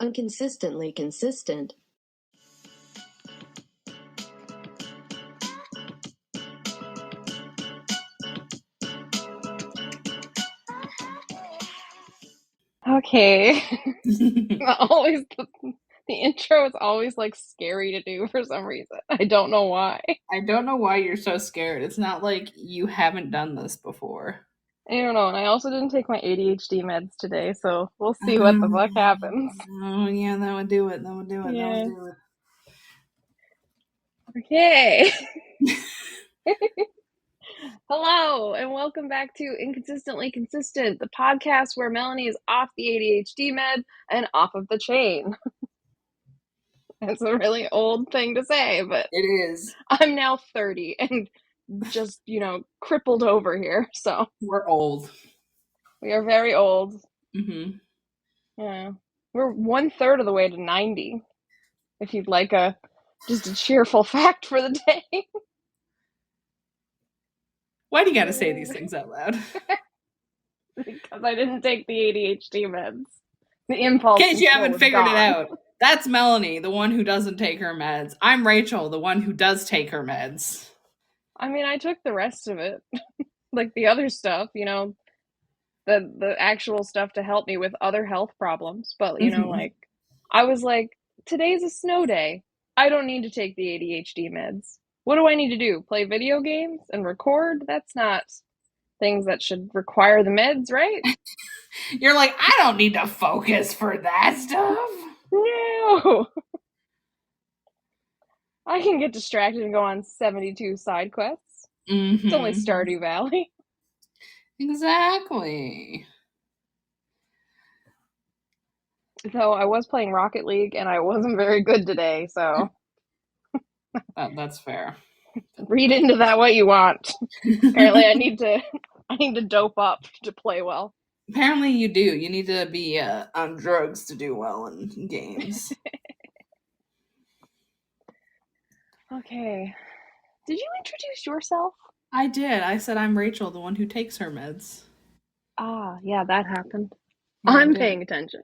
Unconsistently consistent. Okay. Always the intro is always like scary to do for some reason. I don't know why. I don't know why you're so scared. It's not like you haven't done this before. I don't know. And I also didn't take my ADHD meds today, so we'll see what the fuck happens. Oh yeah, that would do it. That would do it. That would Yeah. do Okay. it. Hello, and welcome back to Inconsistently Consistent, the podcast where Melanie is off the ADHD med and off of the chain. It's a really old thing to say, but It is. I'm now 30 and just, crippled over here. So We're old. we are very old. Mm-hmm. Yeah. We're 1/3 of the way to 90. If you'd like just a cheerful fact for the day. Why do you gotta say these things out loud? Because I didn't take the ADHD meds. The impulse. In case you haven't figured gone. it out. That's Melanie, the one who doesn't take her meds. I'm Rachel, the one who does take her meds. I mean, I took the rest of it. Like the other stuff, the actual stuff to help me with other health problems. But, I was like, today's a snow day. I don't need to take the ADHD meds. What do I need to do? Play video games and record? That's not things that should require the meds, right? You're like, I don't need to focus for that stuff. No. I can get distracted and go on 72 side quests. Mm-hmm. It's only Stardew Valley. Exactly. Though I was playing Rocket League and I wasn't very good today, so That's fair. Read into that what you want. Apparently I need to dope up to play well. Apparently you do. You need to be on drugs to do well in games. Okay. Did you introduce yourself? I did. I said I'm Rachel, the one who takes her meds. Ah, yeah, that happened. Yeah, I'm paying attention.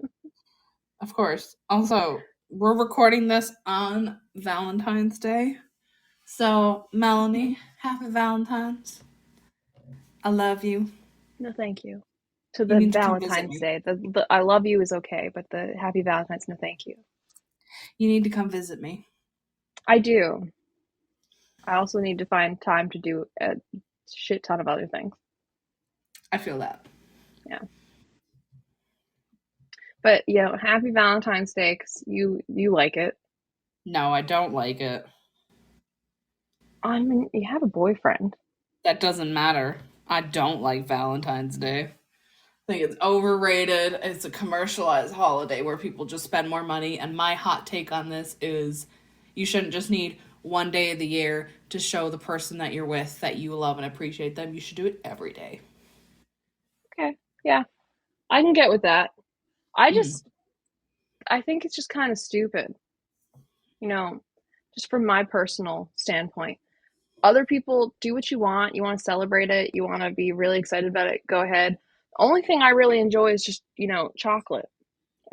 Of course. Also, we're recording this on Valentine's Day. So, Melanie, happy Valentine's. I love you. No, thank you. To the Valentine's Day. The I love you is okay, but the happy Valentine's, no thank you. You need to come visit me. I do. I also need to find time to do a shit ton of other things. I feel that. Yeah. But, happy Valentine's Day, because you like it. No, I don't like it. I mean, you have a boyfriend. That doesn't matter. I don't like Valentine's Day. I think it's overrated. It's a commercialized holiday where people just spend more money. And my hot take on this is you shouldn't just need one day of the year to show the person that you're with that you love and appreciate them. You should do it every day. Okay. Yeah. I can get with that. I think it's just kind of stupid. Just from my personal standpoint. Other people do what you want. You want to celebrate it. You want to be really excited about it. Go ahead. The only thing I really enjoy is just, chocolate.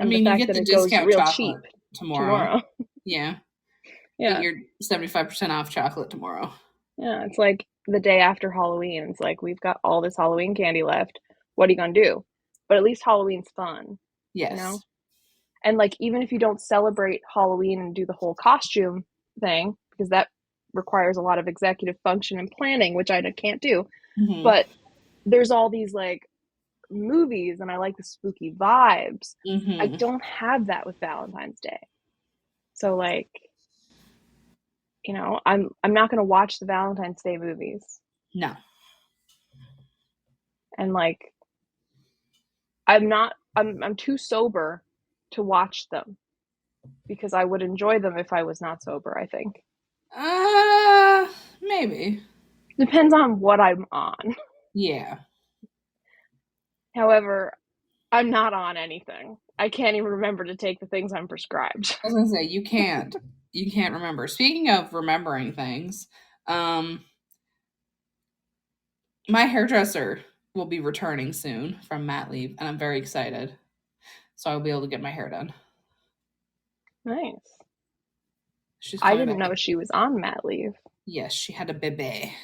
And the fact that it goes real cheap tomorrow. Yeah. Yeah. Get your 75% off chocolate tomorrow. Yeah. It's like the day after Halloween. It's like, we've got all this Halloween candy left. What are you going to do? But at least Halloween's fun. Yes. And like, even if you don't celebrate Halloween and do the whole costume thing, because that requires a lot of executive function and planning, which I can't do. Mm-hmm. But there's all these like movies and I like the spooky vibes. Mm-hmm. I don't have that with Valentine's Day. So like, I'm not going to watch the Valentine's Day movies. No. And like, I'm too sober to watch them because I would enjoy them if I was not sober, I think. Maybe. Depends on what I'm on. Yeah. However, I'm not on anything. I can't even remember to take the things I'm prescribed. I was gonna say, you can't. You can't remember. Speaking of remembering things, my hairdresser will be returning soon from mat leave, and I'm very excited. So I'll be able to get my hair done. Nice. She's I coming didn't back. know she was on mat leave. Yes, she had a baby.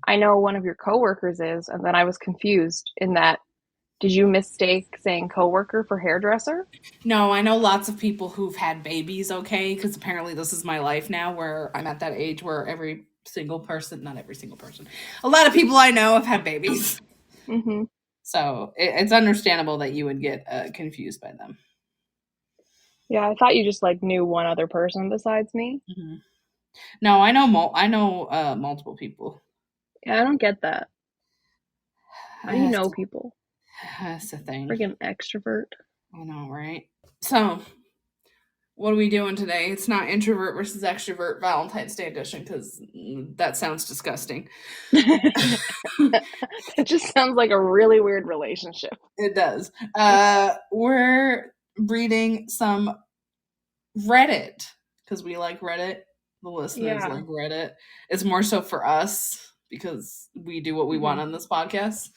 I know one of your coworkers is, and then I was confused in that. Did you mistake saying coworker for hairdresser? No, I know lots of people who've had babies, okay? Because apparently this is my life now where I'm at that age where every single person, not every single person, a lot of people I know have had babies. Mm-hmm. So it's understandable that you would get confused by them. Yeah, I thought you just like knew one other person besides me. Mm-hmm. No, I know multiple people. Yeah, I don't get that. How do you That's, know people? that's the thing. Freaking extrovert. I know, right? So, what are we doing today? It's not introvert versus extrovert Valentine's Day edition because that sounds disgusting. That just sounds like a really weird relationship. It does. We're reading some Reddit because we like Reddit. The listeners Yeah. like Reddit. It's more so for us because we do what we want on this podcast.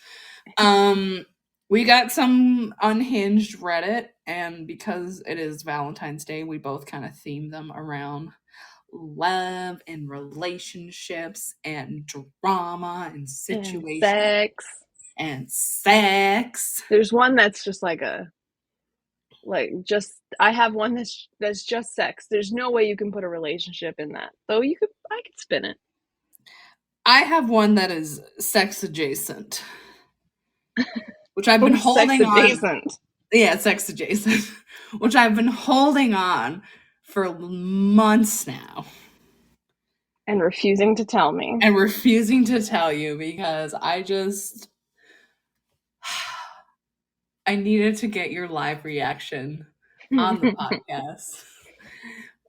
We got some Unhinged Reddit, and because it is Valentine's Day, we both kind of theme them around love and relationships and drama and situations and sex. There's one that's just I have one that's just sex. There's no way you can put a relationship in that. Though I could spin it. I have one that is sex adjacent, which I've been holding sex on. Adjacent. Yeah, sex adjacent, which I've been holding on for months now. And refusing to tell me. And refusing to tell you because I needed to get your live reaction on the podcast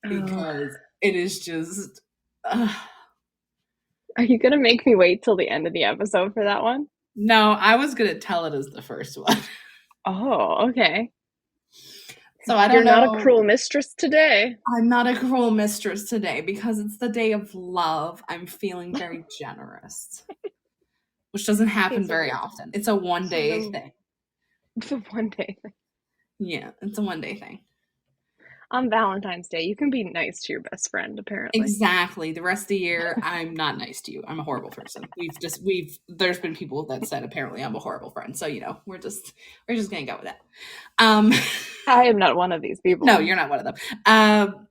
because it is just. Are you going to make me wait till the end of the episode for that one? No, I was going to tell it as the first one. Oh, okay. So I don't know. You're not a cruel mistress today. I'm not a cruel mistress today because it's the day of love. I'm feeling very generous, which doesn't happen very often. It's a one-day thing. It's a one-day thing. Yeah, it's a one-day thing. On Valentine's Day, you can be nice to your best friend, apparently. Exactly. The rest of the year, I'm not nice to you. I'm a horrible person. There's been people that said apparently I'm a horrible friend. So, we're just gonna go with that. I am not one of these people. No, you're not one of them.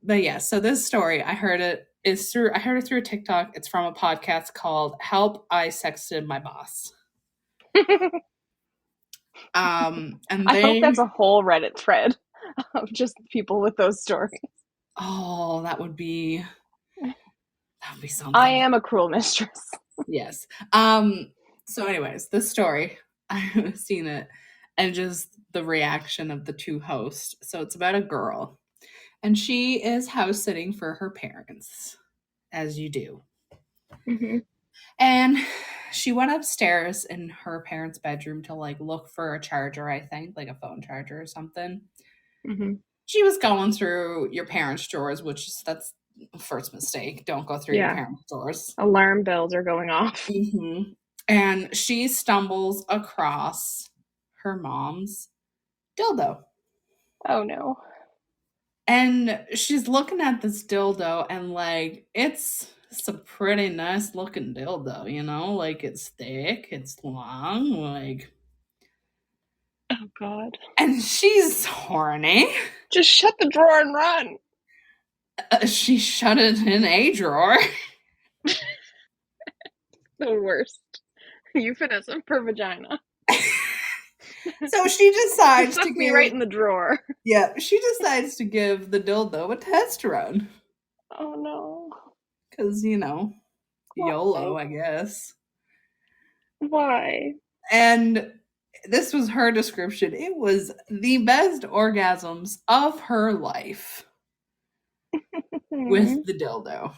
But yeah, so this story, I heard it through a TikTok. It's from a podcast called Help I Sexted My Boss. And I hope that's a whole Reddit thread of just people with those stories. Oh, that would be something. I am a cruel mistress. Yes. So anyways, this story, I've seen it and just the reaction of the two hosts. So it's about a girl and she is house sitting for her parents, as you do. Mm-hmm. And she went upstairs in her parents' bedroom to look for a charger, I think, like a phone charger or something. Mm-hmm. She was going through your parents' drawers, that's the first mistake. Don't go through your parents' drawers. Alarm bells are going off. Mm-hmm. And she stumbles across her mom's dildo. Oh no. And she's looking at this dildo and it's a pretty nice looking dildo, it's thick, it's long, Oh God. And she's horny. Just shut the drawer and run. She shut it in a drawer. The worst euphemism for vagina. So she decides to me right in the drawer. Yeah, she decides to give the dildo a test run. Oh no. Because, YOLO, I guess. Why? And this was her description. It was the best orgasms of her life with the dildo.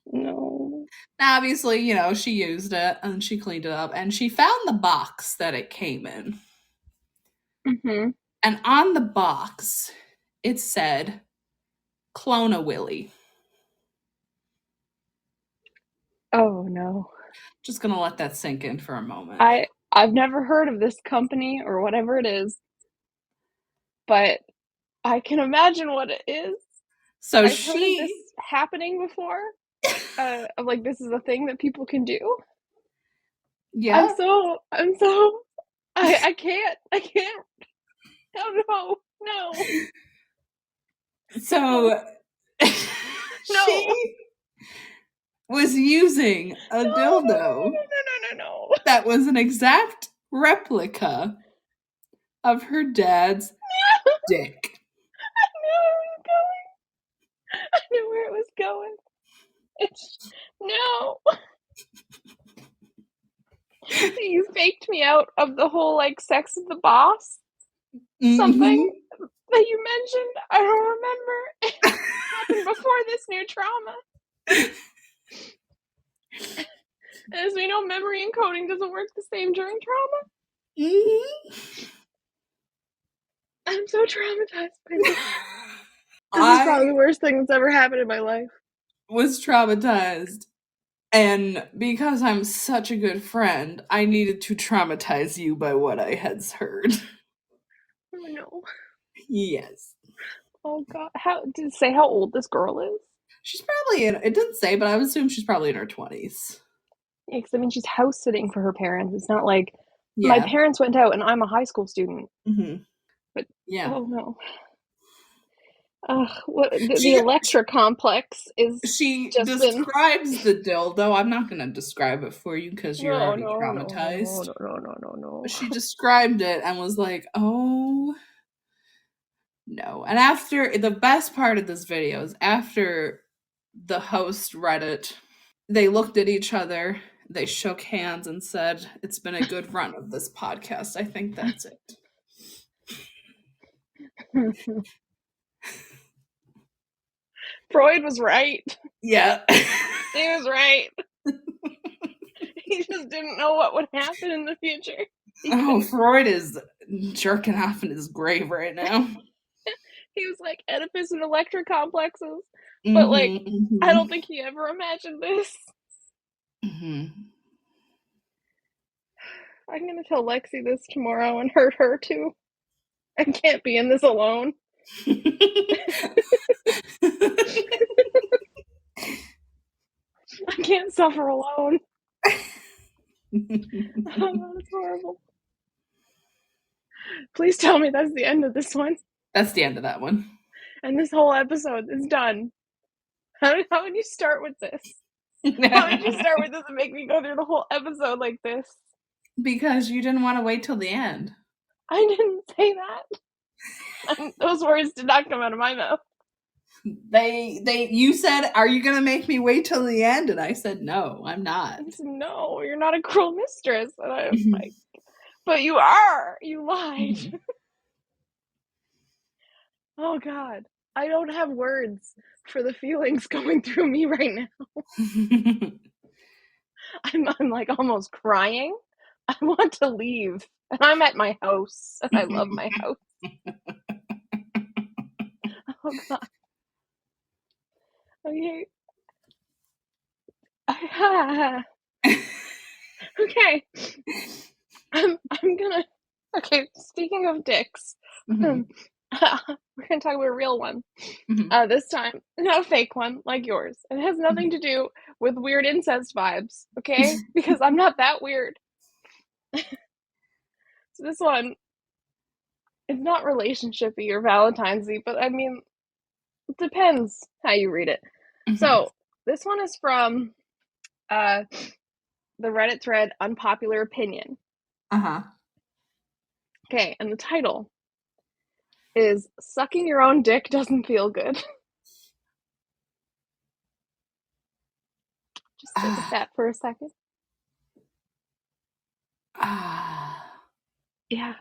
No. Now, obviously, she used it and she cleaned it up and she found the box that it came in. Mm-hmm. And on the box, it said, "Clone a Willy." Oh no. Just gonna let that sink in for a moment. I've never heard of this company or whatever it is, but I can imagine what it is. So I've heard of this happening before. Of like, this is a thing that people can do. Yeah. I can't. Oh, no. So No. she was using a dildo No. that was an exact replica of her dad's dick. I knew where it was going. No. You faked me out of the whole, like, sex of the boss something that you mentioned. I don't remember. It happened before this new trauma. As we know, memory encoding doesn't work the same during trauma. I'm so traumatized by this. This is probably the worst thing that's ever happened in my life. Was traumatized. And because I'm such a good friend, I needed to traumatize you by what I had heard. Oh no. Yes. Oh god. How did it say how old this girl is? She's probably it didn't say, but I would assume she's probably in her 20s. Yeah, because I mean, she's house sitting for her parents. It's not like my parents went out and I'm a high school student. Mm-hmm. But yeah. Oh no. The Electra complex is. She describes the dildo. I'm not going to describe it for you because you're already traumatized. No. She described it and was like, "Oh no!" And after the best part of this video is after the host read it, they looked at each other, they shook hands, and said, "It's been a good run of this podcast. I think that's it." Freud was right. Yeah. He was right. He just didn't know what would happen in the future. Freud is jerking off in his grave right now. He was like Oedipus and Electra complexes. But like, I don't think he ever imagined this. I'm gonna tell Lexi this tomorrow and hurt her too. I can't be in this alone. I can't suffer alone. Oh, that's horrible. Please tell me that's the end of this one. That's the end of that one. And this whole episode is done. How would you start with this? How would you start with this and make me go through the whole episode like this? Because you didn't want to wait till the end. I didn't say that. Those words did not come out of my mouth. You said, "Are you gonna make me wait till the end?" And I said, "No, I'm not." I said, "No, you're not a cruel mistress." And I'm like, "But you are. You lied." Oh God, I don't have words for the feelings going through me right now. I'm like almost crying. I want to leave, and I'm at my house, and I love my house. Oh God. Okay. Okay. I'm gonna. Okay. Speaking of dicks, we're gonna talk about a real one. This time, not a fake one like yours. It has nothing to do with weird incest vibes. Okay, because I'm not that weird. So this one, it's not relationshipy or Valentine's-y, but I mean, it depends how you read it. So this one is from the Reddit thread Unpopular Opinion. Okay, and the title is Sucking Your Own Dick Doesn't Feel Good. Just sit with that for a second. Yeah.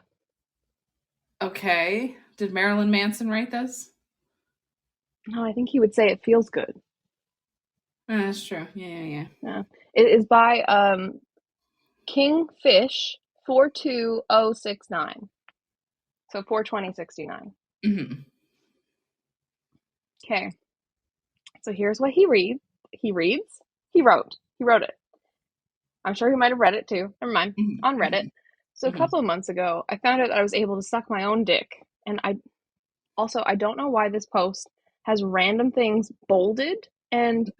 Okay. Did Marilyn Manson write this? No, I think he would say it feels good. That's true. Yeah. It is by Kingfish 42069. So 42069. Okay. So here's what he reads. He wrote it. I'm sure he might have read it too. Never mind. On Reddit. So a couple of months ago, I found out that I was able to suck my own dick. And I don't know why this post has random things bolded and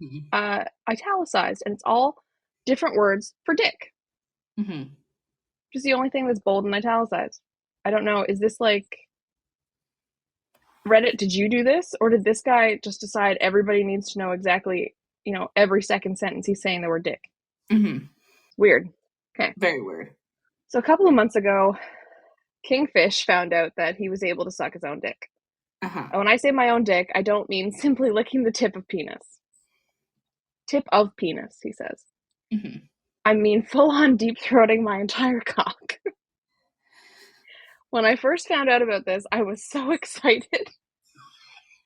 italicized, and it's all different words for dick. Mm-hmm. Just the only thing that's bold and italicized. I don't know. Is this like Reddit? Did you do this, or did this guy just decide everybody needs to know exactly, every second sentence he's saying the word dick? Mm-hmm. Weird. Okay. Very weird. So a couple of months ago, Kingfish found out that he was able to suck his own dick. Uh-huh. And when I say my own dick, I don't mean simply licking the tip of penis. Tip of penis, he says. Mm-hmm. I mean full-on deep-throating my entire cock. When I first found out about this, I was so excited.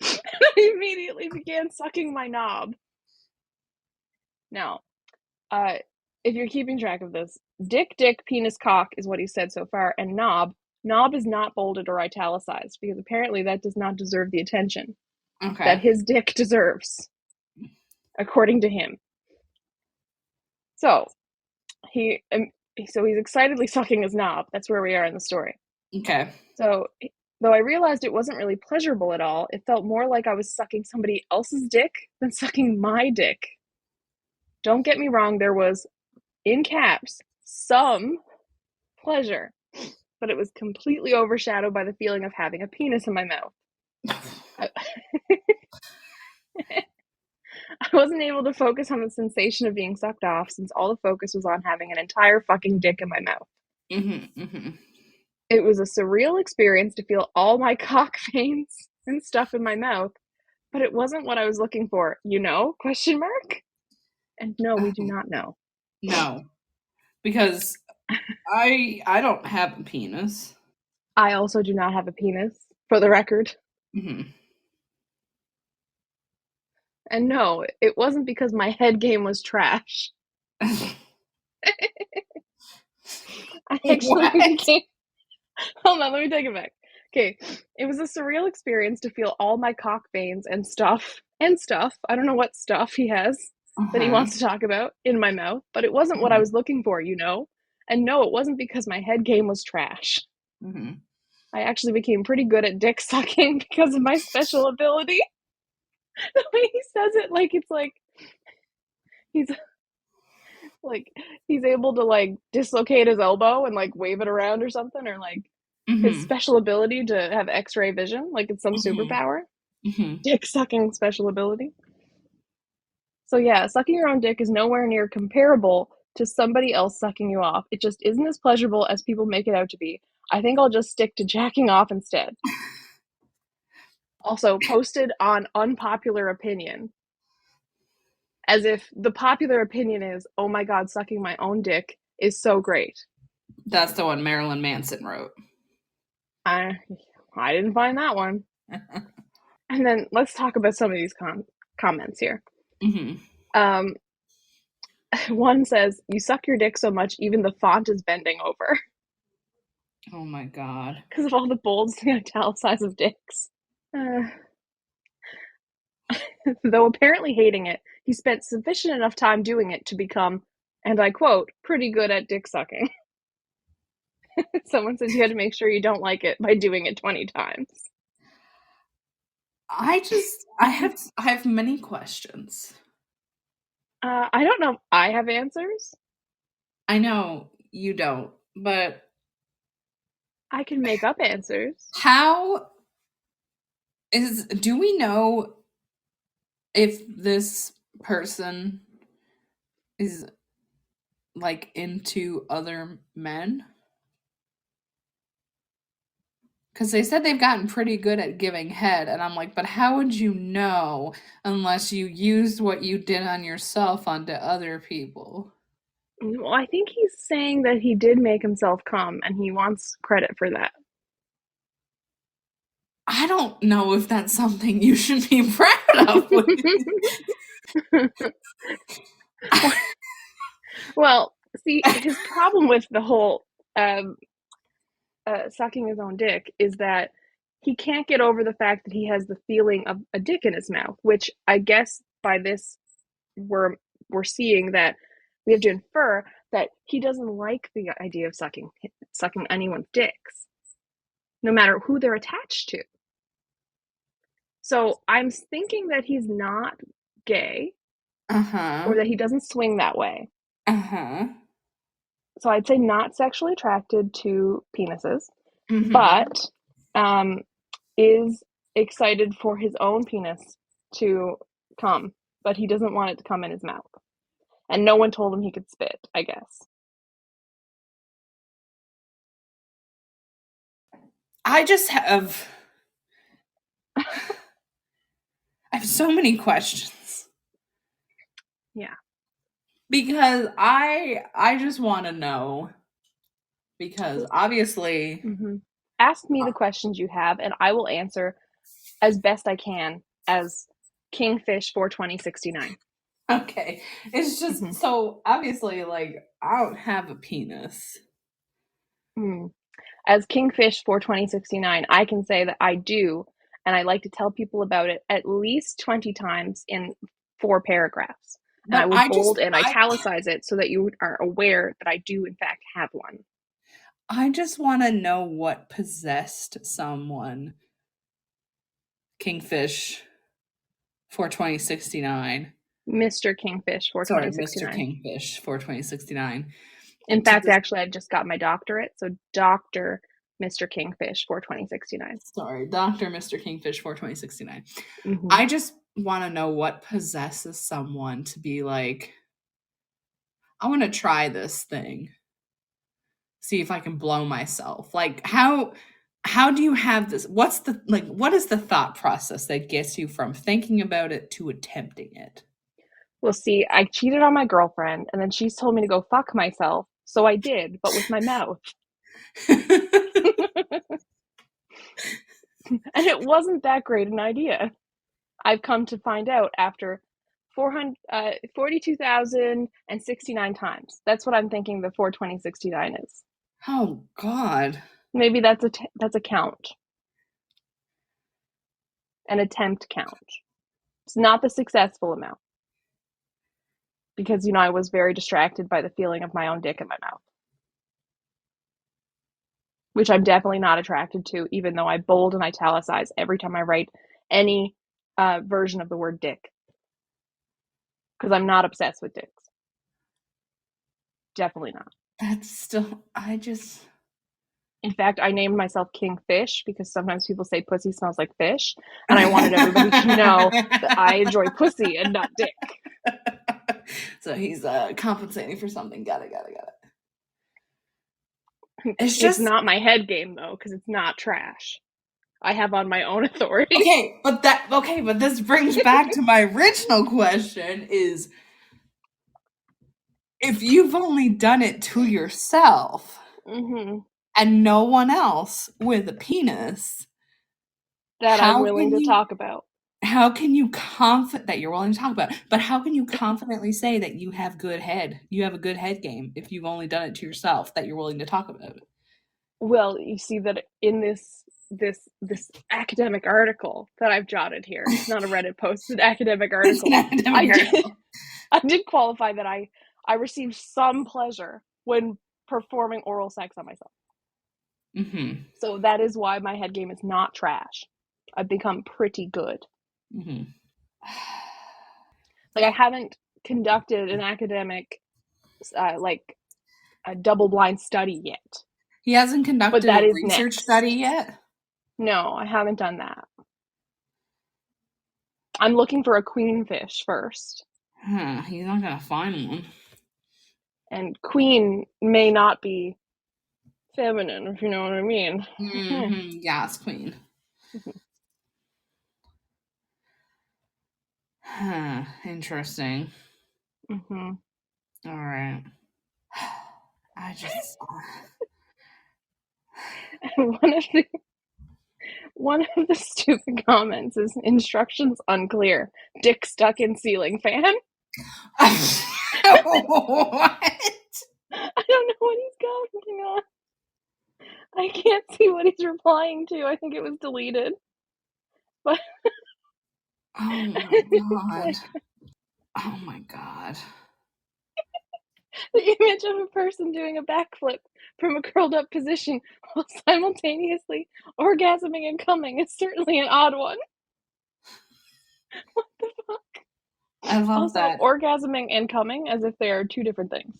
I immediately began sucking my knob. Now, if you're keeping track of this, dick, penis, cock is what he said so far, and knob is not bolded or italicized, because apparently that does not deserve the attention that Okay. his dick deserves, according to him. So, he's excitedly sucking his knob. That's where we are in the story. Okay. So, though I realized it wasn't really pleasurable at all, it felt more like I was sucking somebody else's dick than sucking my dick. Don't get me wrong, there was, in caps, some pleasure, but it was completely overshadowed by the feeling of having a penis in my mouth. I wasn't able to focus on the sensation of being sucked off, since all the focus was on having an entire fucking dick in my mouth. Mm-hmm. Mm-hmm. It was a surreal experience to feel all my cock veins and stuff in my mouth, but it wasn't what I was looking for, Question mark? And no, we do not know. No. Because I don't have a penis. I also do not have a penis, for the record. Mm-hmm. And no, it wasn't because my head game was trash. I actually What? became... Hold on, let me take it back. Okay, it was a surreal experience to feel all my cock veins and stuff, I don't know what stuff he has that he Uh-huh. wants to talk about, in my mouth, but it wasn't what I was looking for, And no, it wasn't because my head game was trash. Mm-hmm. I actually became pretty good at dick sucking because of my special ability. The way he says it, it's like he's he's able to dislocate his elbow and wave it around or something, or his Mm-hmm. special ability to have X-ray vision, it's some superpower. Mm-hmm. Dick sucking special ability. So yeah, sucking your own dick is nowhere near comparable to somebody else sucking you off. It just isn't as pleasurable as people make it out to be. I think I'll just stick to jacking off instead. Also, posted on unpopular opinion. As if the popular opinion is, oh my god, sucking my own dick is so great. That's the one Marilyn Manson wrote. I didn't find that one. And then let's talk about some of these comments here. Mm-hmm. One says, you suck your dick so much, even the font is bending over. Oh my god. Because of all the bolds and italicized of dicks. Though apparently hating it, he spent sufficient enough time doing it to become, and I quote, pretty good at dick sucking. Someone says you had to make sure you don't like it by doing it 20 times. I have many questions. I don't know if I have answers. I know you don't, but I can make up answers. Do we know if this person is into other men? Because they said they've gotten pretty good at giving head, and I'm like, but how would you know unless you used what you did on yourself onto other people? Well, I think he's saying that he did make himself come, and he wants credit for that. I don't know if that's something you should be proud of. Well, see, his problem with the whole sucking his own dick is that he can't get over the fact that he has the feeling of a dick in his mouth, which I guess by this we're seeing that we have to infer that he doesn't like the idea of sucking anyone's dicks, no matter who they're attached to. So I'm thinking that he's not gay Uh-huh. or that he doesn't swing that way. Uh-huh. So I'd say not sexually attracted to penises, Mm-hmm. but is excited for his own penis to come, but he doesn't want it to come in his mouth. And no one told him he could spit, I guess. I just have I have so many questions. Yeah. Because I just want to know because obviously Mm-hmm. Ask me the questions you have, and I will answer as best I can as Kingfish for 2069. okay, it's just Mm-hmm. so obviously like I don't have a penis. Mm. As Kingfish for 2069, I can say that I do, and I like to tell people about it at least 20 times in 4 paragraphs. And I But will I just bold and italicize it so that you are aware that I do, in fact, have one. I just want to know what possessed someone Kingfish for 2069. Mr. Kingfish for Sorry, Mr. 2069. Kingfish for 2069. In To fact, this, actually, I just got my doctorate, so Dr. Mr. Kingfish for 2069. sorry, Dr. Mr. Kingfish for 2069. Mm-hmm. I just want to know what possesses someone to be like, I want to try this thing. See if I can blow myself. Like how do you have this? What's the like what is the thought process that gets you from thinking about it to attempting it? Well, see, I cheated on my girlfriend, and then she's told me to go fuck myself, so I did, but with my mouth. And it wasn't that great an idea. I've come to find out after 42,069 times. That's what I'm thinking the 42069 is. Oh god. Maybe that's a count, an attempt count. It's not the successful amount because I was very distracted by the feeling of my own dick in my mouth, which I'm definitely not attracted to, even though I bold and italicize every time I write any version of the word dick because I'm not obsessed with dicks. Definitely not. That's still I just In fact, I named myself Kingfish because sometimes people say pussy smells like fish, and I wanted everybody to know that I enjoy pussy and not dick. So he's compensating for something. Got it. It's It's just not my head game though, because it's not trash. I have on my own authority. but this brings back to my original question is if you've only done it to yourself Mm-hmm. and no one else with a penis, That I'm how willing can to you talk about. how can you that you're willing to talk about, but how can you confidently say that you have good head? You have a good head game if you've only done it to yourself that you're willing to talk about. Well, you see that in this academic article that I've jotted here. It's not a Reddit post, it's an academic It's an article. academic I did article. I did qualify that I received some pleasure when performing oral sex on myself. Mm-hmm. So that is why my head game is not trash. I've become pretty good. Mm-hmm. Like I haven't conducted an academic like a double blind study yet, He hasn't but conducted that a is research study next. yet. No, I haven't done that. I'm looking for a queenfish first, He's not gonna find one. and queen may not be feminine, if you know what I mean. Mm-hmm. Yes, queen. Interesting. Mm-hmm. All right. I just. One of the stupid comments is instructions unclear. Dick stuck in ceiling fan. What? I don't know what he's commenting on. I can't see what he's replying to. I think it was deleted. But Oh my god. like Oh my god. the image of a person doing a backflip from a curled up position while simultaneously orgasming and coming is certainly an odd one. What the fuck? I love Also, that. orgasming and coming as if they are two different things.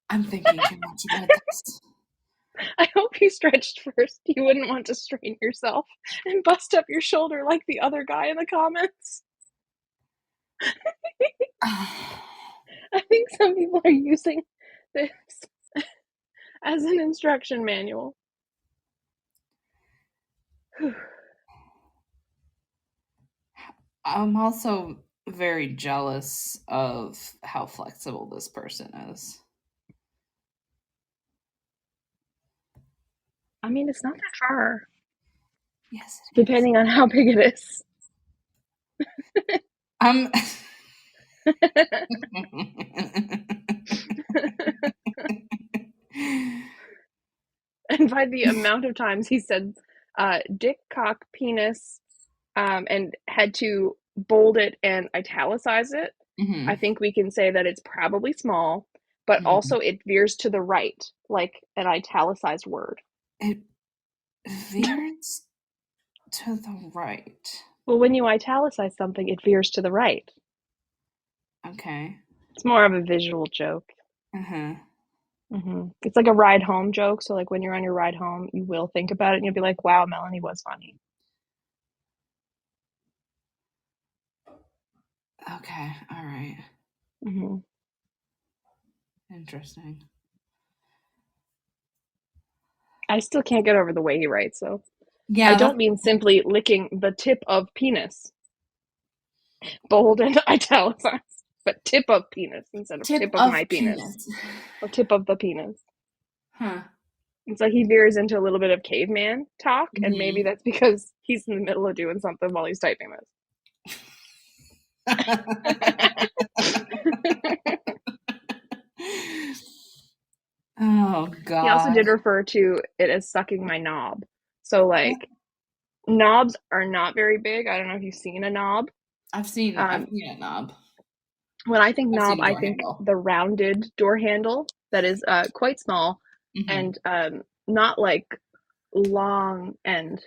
I'm thinking too much about this. I hope you stretched first. You wouldn't want to strain yourself and bust up your shoulder like the other guy in the comments. I think some people are using this as an instruction manual. I'm also very jealous of how flexible this person is. I mean, it's not that far, Yes, it is. depending on how big it is. I'm. And by the amount of times he said dick, cock, penis, and had to bold it and italicize it, Mhm. I think we can say that it's probably small, but Mhm. also it veers to the right, like an italicized word. It veers to the right. Well, when you italicize something, it veers to the right. Okay. It's more of a visual joke. Uh-huh. It's like a ride home joke. So, like when you're on your ride home, you will think about it and you'll be like, wow, Melanie was funny. Okay. All right. Mm-hmm. Interesting. I still can't get over the way he writes, though. I Yeah, don't mean simply licking the tip of penis, bold and italicized, but tip of penis instead of tip tip of of my penis penis. or tip of the penis. Huh. It's like he veers into a little bit of caveman talk, and maybe Mhm. that's because he's in the middle of doing something while he's typing this. Oh He also God. did refer to it as sucking my knob. So, Yeah, like, knobs are not very big. I don't know if you've seen a knob. I've Um, seen a knob. when I think I've knob, seen a I door think handle. the rounded door handle that is quite small Mm-hmm. and not like long and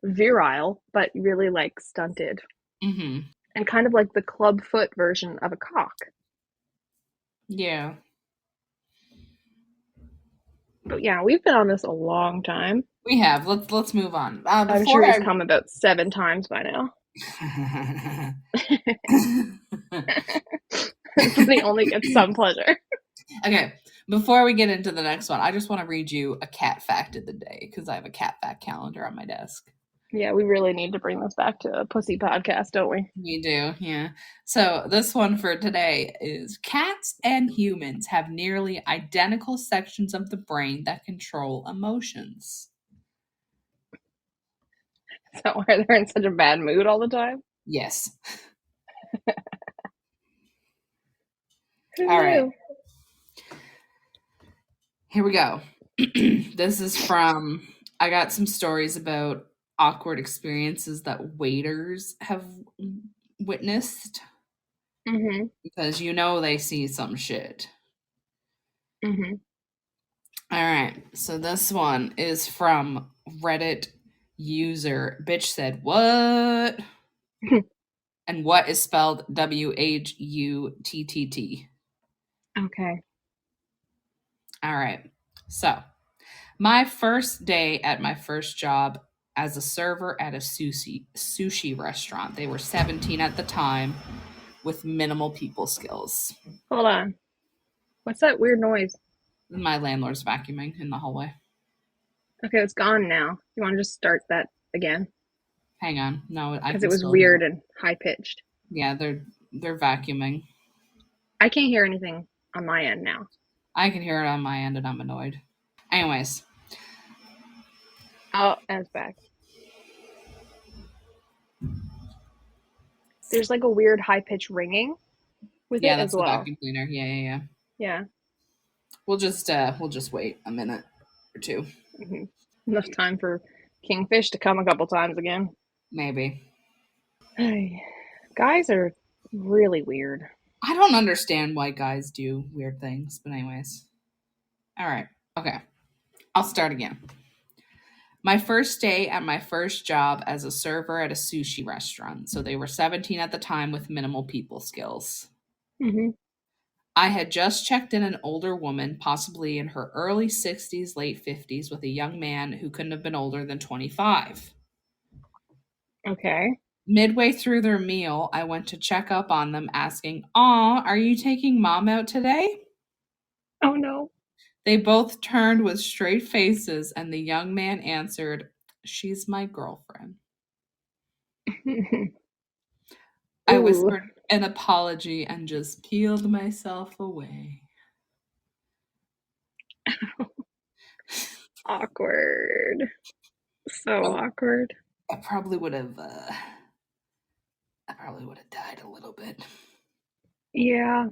virile, but really like stunted Mm-hmm. and kind of like the club foot version of a cock. Yeah. But yeah, we've been on this a long time. We have. Let's move on. I'm Before sure he's I come about 7 times by now. But he only gets some pleasure. Okay, before we get into the next one, I just want to read you a cat fact of the day because I have a cat fact calendar on my desk. Yeah, we really need to bring this back to a pussy podcast, don't we? We do, yeah. So this one for today is cats and humans have nearly identical sections of the brain that control emotions. Is that why they're in such a bad mood all the time? Yes. Who All right. knew? Here we go. This is from I got some stories about awkward experiences that waiters have witnessed Mm-hmm. because you know they see some shit. Mm-hmm. All right. So this one is from Reddit user bitch said what? And what is spelled WHUTTT. Okay. All right. So, my first day at my first job as a server at a sushi restaurant. They were 17 at the time with minimal people skills. Hold on. What's that weird noise? My landlord's vacuuming in the hallway. Okay, it's gone now. You want to just start that again? Hang on. No, I Because can it was still hear weird it. and high pitched. Yeah, they're vacuuming. I can't hear anything on my end now. I can hear it on my end and I'm annoyed. Anyways, Oh, and it's back. There's like a weird high pitched ringing with yeah, it as that's the well. vacuum cleaner. Yeah. Yeah. We'll just wait a minute or two. Mm-hmm. Enough time for Kingfish to come a couple times again. Maybe. Guys are really weird. I don't understand why guys do weird things, but anyways. All right. Okay. I'll start again. My first day at my first job as a server at a sushi restaurant. So they were 17 at the time with minimal people skills. Mm-hmm. I had just checked in an older woman, possibly in her early 60s, late 50s, with a young man who couldn't have been older than 25. Okay. Midway through their meal, I went to check up on them, asking, "Aw, are you taking mom out today?" Oh no. They both turned with straight faces, and the young man answered, "She's my girlfriend." I Ooh, whispered an apology and just peeled myself away. awkward. So awkward. I probably would have. I probably would have died a little bit. Yeah.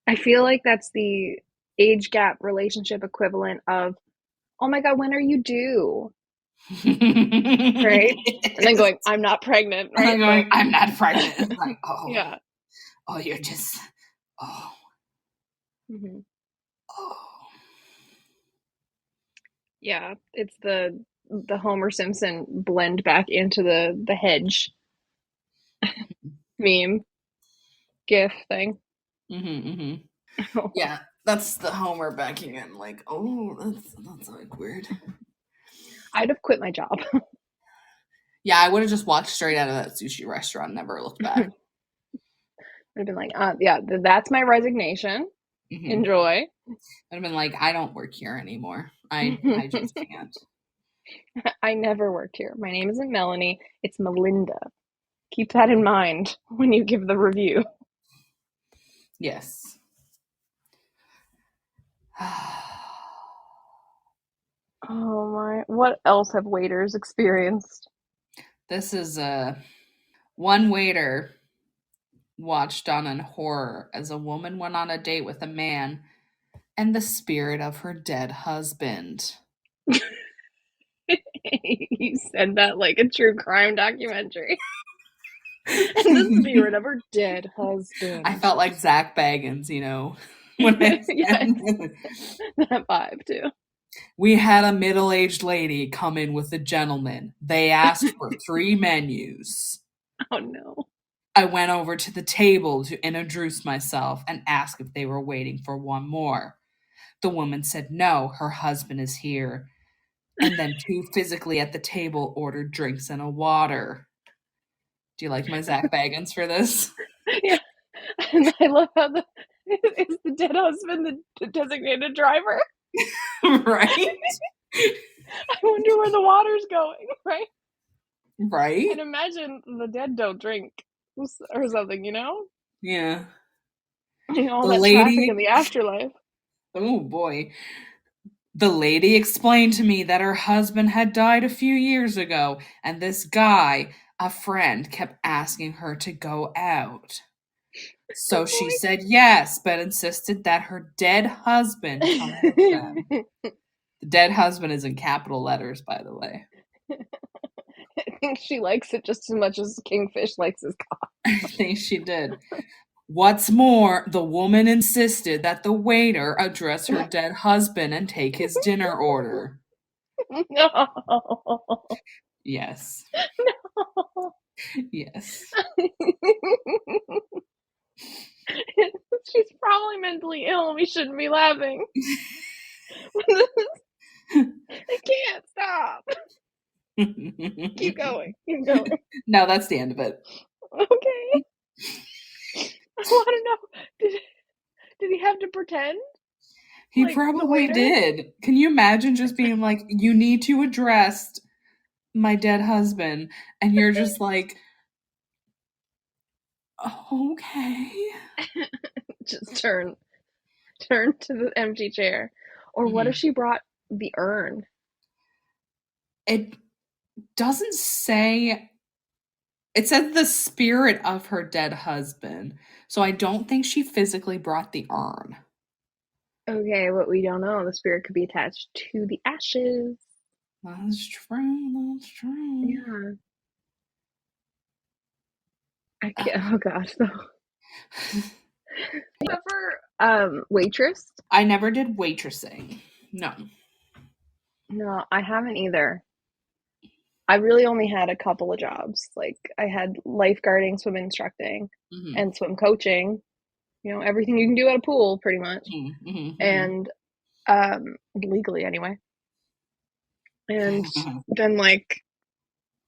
I feel like that's the age gap relationship equivalent of, oh my God, when are you due? Right? And then going, I'm not pregnant, And right? I'm going, I'm not pregnant. It's like, Yeah. oh, you're just, oh, hmm oh. Yeah. It's the Homer Simpson blend back into the hedge meme gif thing. Yeah, that's the Homer backing in. Like, oh, that's like weird. I'd have quit my job. Yeah, I would have just walked straight out of that sushi restaurant, never looked back. I'd have been like, yeah, that's my resignation. Mm-hmm. Enjoy. I'd have been like, I don't work here anymore. I just can't. I never worked here. My name isn't Melanie. It's Melinda. Keep that in mind when you give the review. Yes. Oh my. What else have waiters experienced? This is one waiter watched on an horror as a woman went on a date with a man and the spirit of her dead husband. You said that like a true crime documentary. And the spirit of her dead husband. I felt like Zach Baggins, when I Yes. That vibe too. We had a middle-aged lady come in with a gentleman. They asked for 3 menus. Oh no. I went over to the table to introduce myself and ask if they were waiting for one more. The woman said no, her husband is here. And then 2 physically at the table ordered drinks and a water. Do you like my Zach Baggins for this? Yeah. And I love how is the dead husband the designated driver? Right? I wonder where the water's going, right? Right? And imagine the dead don't drink or something, Yeah. All The that traffic lady, in the afterlife. oh boy. The lady explained to me that her husband had died a few years ago, and this guy, a friend, kept asking her to go out. So she said yes, but insisted that her dead husband come with them. The dead husband is in capital letters, by the way. I think she likes it just as much as Kingfish likes his cock. I think she did. What's more, the woman insisted that the waiter address her dead husband and take his dinner order. No. Yes. No. Yes. She's probably mentally ill. We shouldn't be laughing. I can't stop. Keep going. Keep going. No, that's the end of it. Okay. I want to know. Did he have to pretend? He Like the probably waiter? did. Can you imagine just being like, you need to address my dead husband, and you're just like, okay. Just turn to the empty chair. Or what if she brought the urn? It doesn't say. It said the spirit of her dead husband. So I don't think she physically brought the urn. Okay, but we don't know. The spirit could be attached to the ashes. That's true. That's true. Yeah. I can't. Oh gosh, though. You ever waitress? I never did waitressing. No. No, I haven't either. I really only had a couple of jobs. Like I had lifeguarding, swim instructing, Mm-hmm. and swim coaching. You know, everything you can do at a pool, pretty much, Mm-hmm. Mm-hmm. and legally anyway. And then like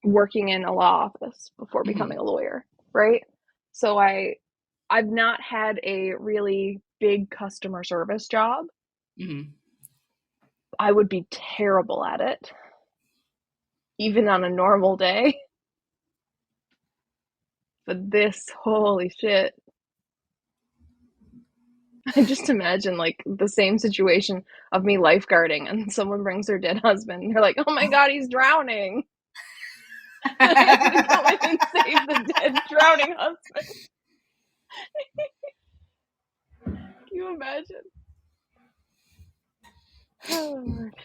working in a law office before becoming a lawyer, right? So I've not had a really big customer service job. Mm-hmm. I would be terrible at it, even on a normal day. But this, holy shit. I just imagine like the same situation of me lifeguarding and someone brings their dead husband and they're like, oh my God, he's drowning. And I have to go in and save the dead drowning husband. Can you imagine?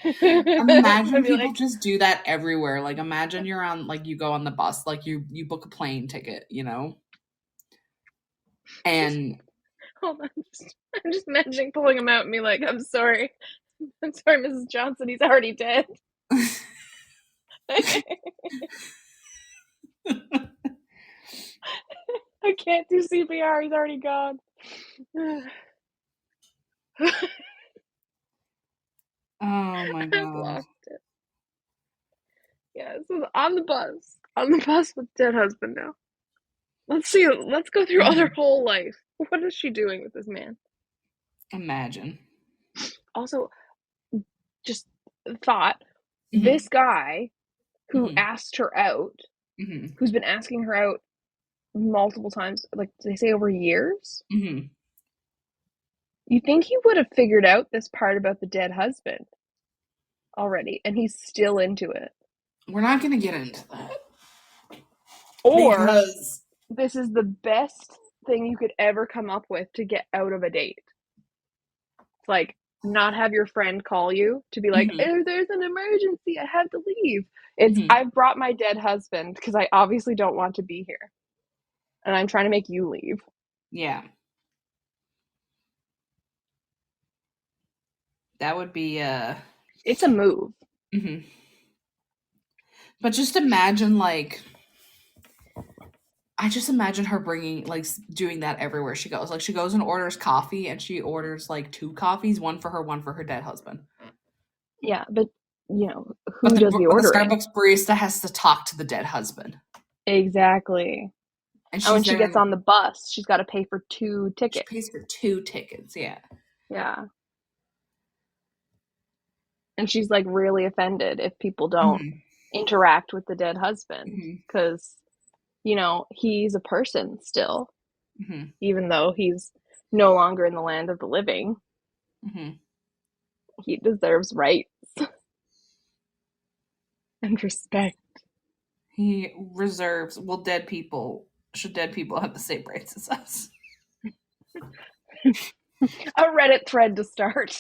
Imagine I'd be people like, just do that everywhere. Like imagine you're on like you go on the bus, like you book a plane ticket, you know? And hold on, I'm just imagining pulling him out and be like, I'm sorry, Mrs. Johnson, he's already dead. I can't do CPR, he's already gone. oh my I've god. lost it. Yeah, so on the bus with dead husband now. Let's go through other whole life. What is she doing with this man? Imagine. Also, just thought, Mm-hmm. this guy who Mm-hmm. asked her out, Mm-hmm. who's been asking her out multiple times, like they say over years, Mm-hmm. you think he would have figured out this part about the dead husband already, and he's still into it. We're not gonna get into that. Or Because this is the best thing you could ever come up with to get out of a date. It's like not have your friend call you to be like, oh, there's an emergency, I have to leave. It's I've brought my dead husband because I obviously don't want to be here. And I'm trying to make you leave. yeah. That would be It's a move. mm-hmm. But just imagine like I just imagine her bringing like doing that everywhere she goes. Like she goes and orders coffee and she orders like 2 coffees, one for her dead husband. Yeah, but you know, But who does the the ordering? Starbucks barista has to talk to the dead husband. Exactly. And And when she's she there gets and on the bus, she's got to pay for 2 she tickets. pays for 2 tickets, yeah. Yeah. And she's like really offended if people don't interact with the dead husband because, you know, he's a person still, even though he's no longer in the land of the living. He deserves rights and respect. He reserves, well, should dead people have the same rights as us? A Reddit thread to start.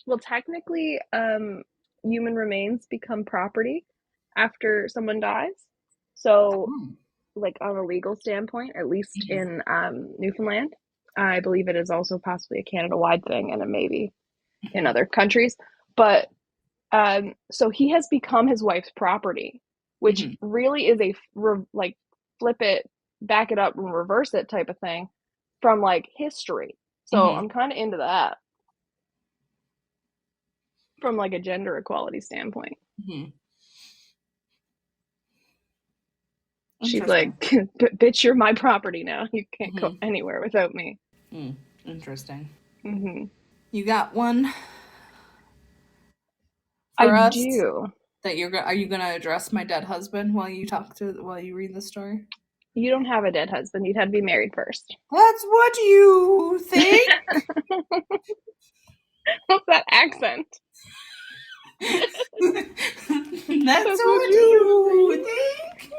Well, technically, human remains become property after someone dies. So, like on a legal standpoint, at least in Newfoundland, I believe it is also possibly a Canada-wide thing, and it may be in other countries. But so he has become his wife's property, which really is a like flip it, back it up, and reverse it type of thing from like history. So I'm kind of into that from like a gender equality standpoint. She's like, bitch, you're my property now. You can't go anywhere without me. Interesting. Mm-hmm. You got one for I us? do. That are you gonna address my dead husband while you read the story? You don't have a dead husband. You'd have to be married first. That's what you think. What's that accent? That's what you think.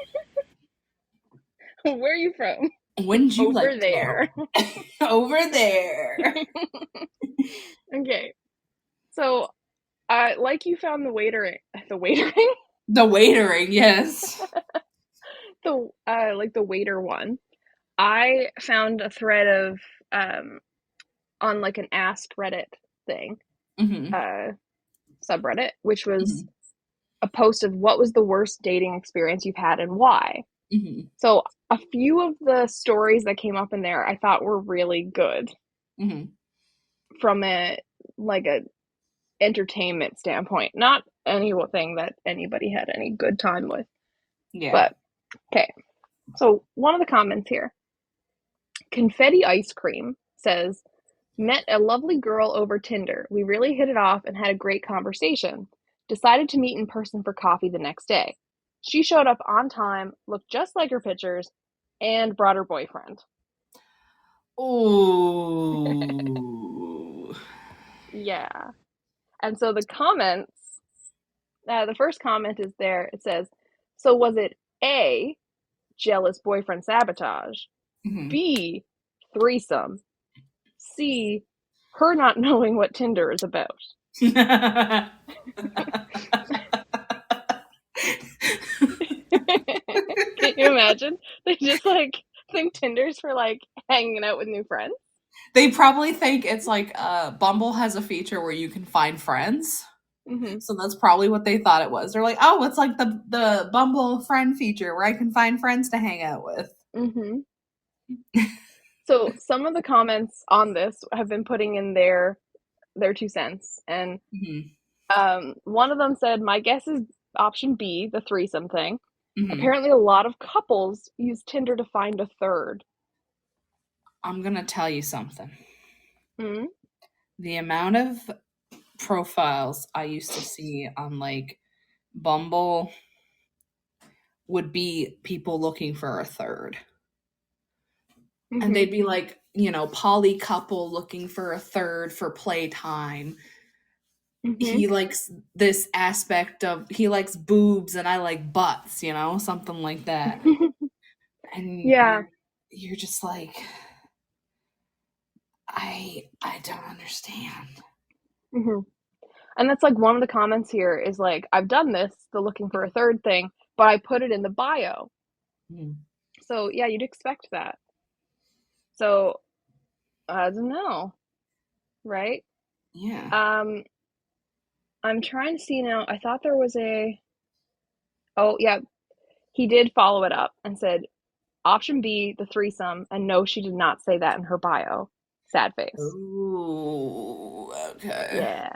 Where are you from? Wouldn't you Over like there? Over there. Okay. So, like you found the waitering. The waitering? The waitering, yes. Like the waiter one. I found a thread of on like an Ask Reddit thing. subreddit, which was Mhm. a post of what was the worst dating experience you've had and why. Mhm. So a few of the stories that came up in there I thought were really good Mhm. from a entertainment standpoint. Not anything that anybody had any good time with. Yeah. But okay. So one of the comments here, Confetti Ice Cream says, met a lovely girl over Tinder. We really hit it off and had a great conversation. Decided to meet in person for coffee the next day. She showed up on time, looked just like her pictures, and brought her boyfriend. Ooh. Yeah. And so the comments, the first comment is there. It says, so was it A, jealous boyfriend sabotage, Mhm. B, threesome, C, her not knowing what Tinder is about? Can you imagine? They just think Tinder's for hanging out with new friends. They probably think it's like Bumble has a feature where you can find friends. Mm-hmm. So that's probably what they thought it was. They're like, "Oh, it's like the Bumble friend feature where I can find friends to hang out with." Mm-hmm. So some of the comments on this have been putting in their 2 cents, and Mhm. one of them said, "My guess is option B, the threesome thing. Mhm. Apparently, a lot of couples use Tinder to find a third." I'm gonna tell you something. Mm-hmm. The amount of profiles I used to see on like Bumble would be people looking for a third. And Mm-hmm. they'd be like, poly couple looking for a third for playtime. Mm-hmm. He likes this aspect of he likes boobs and I like butts, something like that. And Yeah. you're just like I don't understand. Mm-hmm. And that's one of the comments here is I've done this, the looking for a third thing, but I put it in the bio. Mm. So yeah, you'd expect that. So I don't know, right? Yeah. Um, I'm trying to see now. I thought there was a. Oh yeah, he did follow it up and said option B, the threesome, and no, she did not say that in her bio. Sad face. Ooh, okay. Yeah.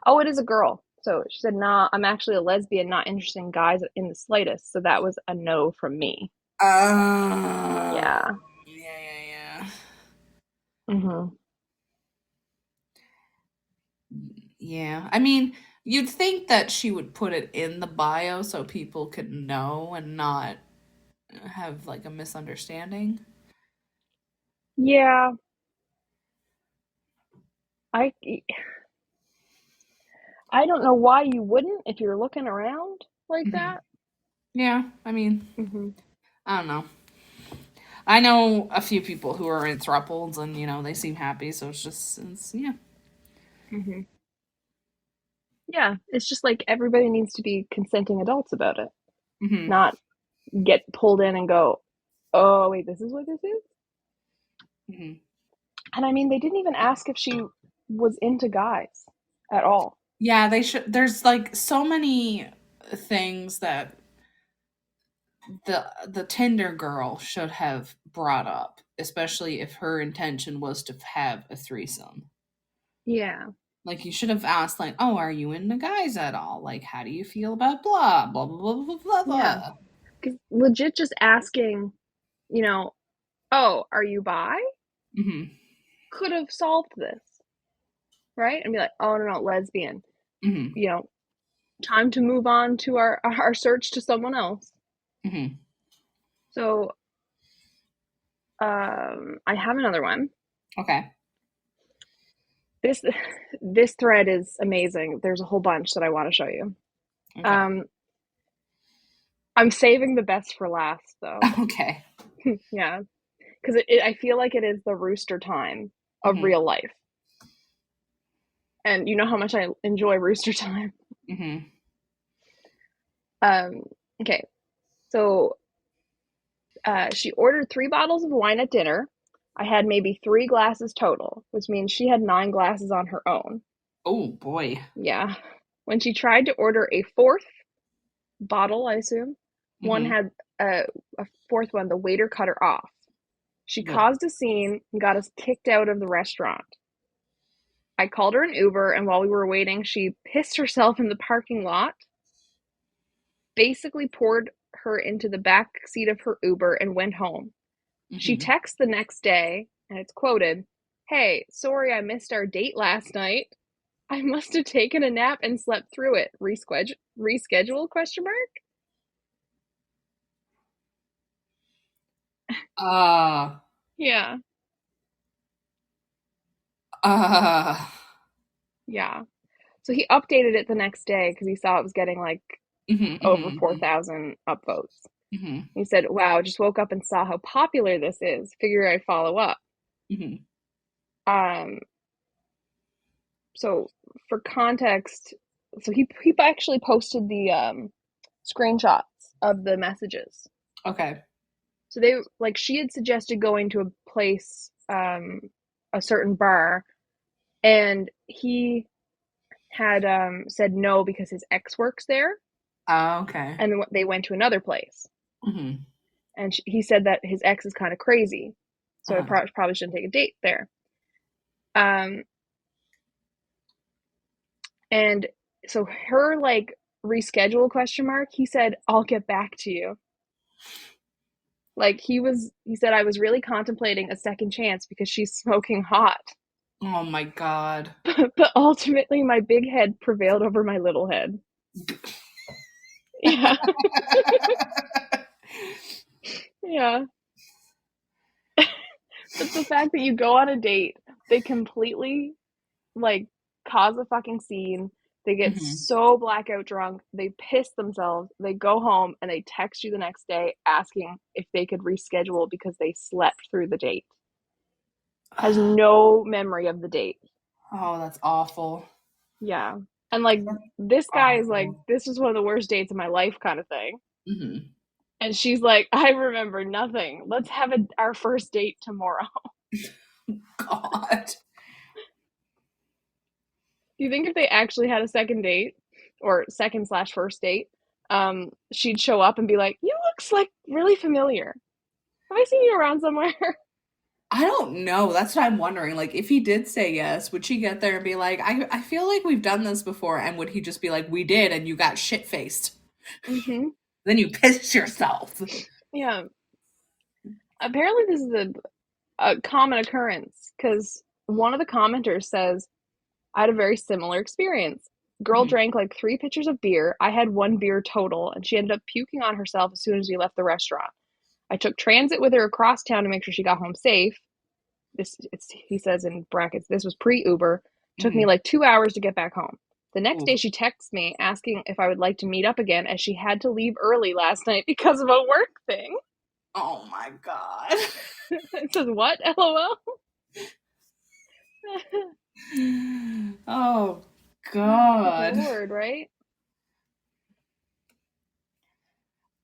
Oh, it is a girl. So she said, "Nah, I'm actually a lesbian, not interested in guys in the slightest." So that was a no from me. Oh, Yeah. yeah. Mm-hmm. Yeah. I mean, you'd think that she would put it in the bio so people could know and not have like a misunderstanding. Yeah. I I don't know why you wouldn't if you're looking around like Hmm. that. Yeah, I mean, Mm-hmm. I don't know. I know a few people who are in thruples and, they seem happy, so yeah. Mm-hmm. Yeah, it's just everybody needs to be consenting adults about it, Hmm. not get pulled in and go, "Oh, wait, this is what this is?" Hmm. And I mean, they didn't even ask if she was into guys at all. Yeah, they should. There's like so many things that the Tinder girl should have brought up, especially if her intention was to have a threesome. Yeah. Like you should have asked, like, "Oh, are you into guys at all? Like, how do you feel about blah blah blah blah blah blah Yeah. blah." Because legit just asking, you know, "Oh, are you bi?" Hmm. could have solved this, right? And be like, "Oh, no, no, lesbian." Hmm. You know, time to move on to our search to someone else. Hmm. So, I have another one. Okay. This this thread is amazing. There's a whole bunch that I want to show you. Okay. Um, I'm saving the best for last, though. Okay. Yeah, because I feel like it is the rooster time of Hmm. real life, and you know how much I enjoy rooster time. Hmm. Um, okay, so she ordered 3 bottles of wine at dinner. I had maybe 3 glasses total, which means she had 9 glasses on her own. Oh boy. Yeah. When she tried to order a fourth bottle, I assume, one Mm-hmm. had a fourth one, the waiter cut her off. She But caused a scene and got us kicked out of the restaurant. I called her an Uber, and while we were waiting, she pissed herself in the parking lot, basically poured her into the back seat of her Uber, and went home. She mm-hmm. texts the next day, and it's quoted, "Hey, sorry I missed our date last night. I must have taken a nap and slept through it. Reschedule? Question mark." Uh Yeah, uh yeah. So he updated it the next day because he saw it was getting like mm-hmm, over mm-hmm, 4,000 upvotes. mm-hmm, He said, "Wow, just woke up and saw how popular this is. Figure I'd follow up." mm-hmm. Um, so for context, so he actually posted the screenshots of the messages. Okay. So they like she had suggested going to a place, a certain bar, and he had said no because his ex works there, Okay. and they went to another place. Mm-hmm. And he said that his ex is kind of crazy, so I Uh-huh. probably shouldn't take a date there. Um, and so her like reschedule question mark. He said, "I'll get back to you." Like he said, "I was really contemplating a second chance because she's smoking hot." Oh my god. But ultimately, my big head prevailed over my little head. Yeah, yeah. But the fact that you go on a date, they completely like cause a fucking scene. They get Mm-hmm. so blackout drunk, they piss themselves, they go home and they text you the next day asking if they could reschedule because they slept through the date. Has no memory of the date. Oh, that's awful. Yeah. And like That's this guy is like, awful. this was one of the worst dates of my life kind of thing. Mm-hmm. And she's like, "I remember nothing. Let's have our first date tomorrow." God. Do you think if they actually had a second date or second/first date, she'd show up and be like, "You looks like really familiar. Have I seen you around somewhere?" I don't know. That's what I'm wondering. Like, if he did say yes, would she get there and be like, I feel like we've done this before? And would he just be like, we did, and you got shit faced? Mm-hmm. Then you pissed yourself. Yeah. Apparently, this is a common occurrence because one of the commenters says, "I had a very similar experience. Girl Mhm. drank like 3 pitchers of beer. I had 1 beer total, and she ended up puking on herself as soon as we left the restaurant. I took transit with her across town to make sure she got home safe. He says in brackets, this was pre-Uber. Took me Mhm. like 2 hours to get back home. The next day Oof. she texts me asking if I would like to meet up again as she had to leave early last night because of a work thing." Oh my god. It says, "What? LOL." Oh god. Lord, right?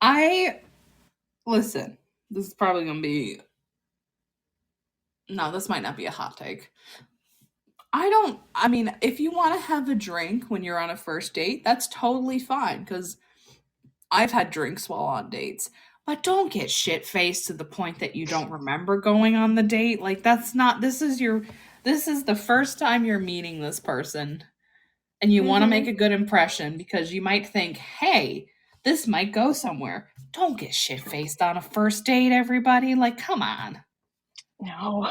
I listen. This is probably gonna be no. This might not be a hot take. I mean, if you want to have a drink when you're on a first date, that's totally fine because I've had drinks while on dates. But don't get shit faced to the point that you don't remember going on the date. Like, that's not, this is the first time you're meeting this person and you want to Mm-hmm. make a good impression because you might think, hey, this might go somewhere. Don't get shit faced on a first date, everybody. Like, come on. No.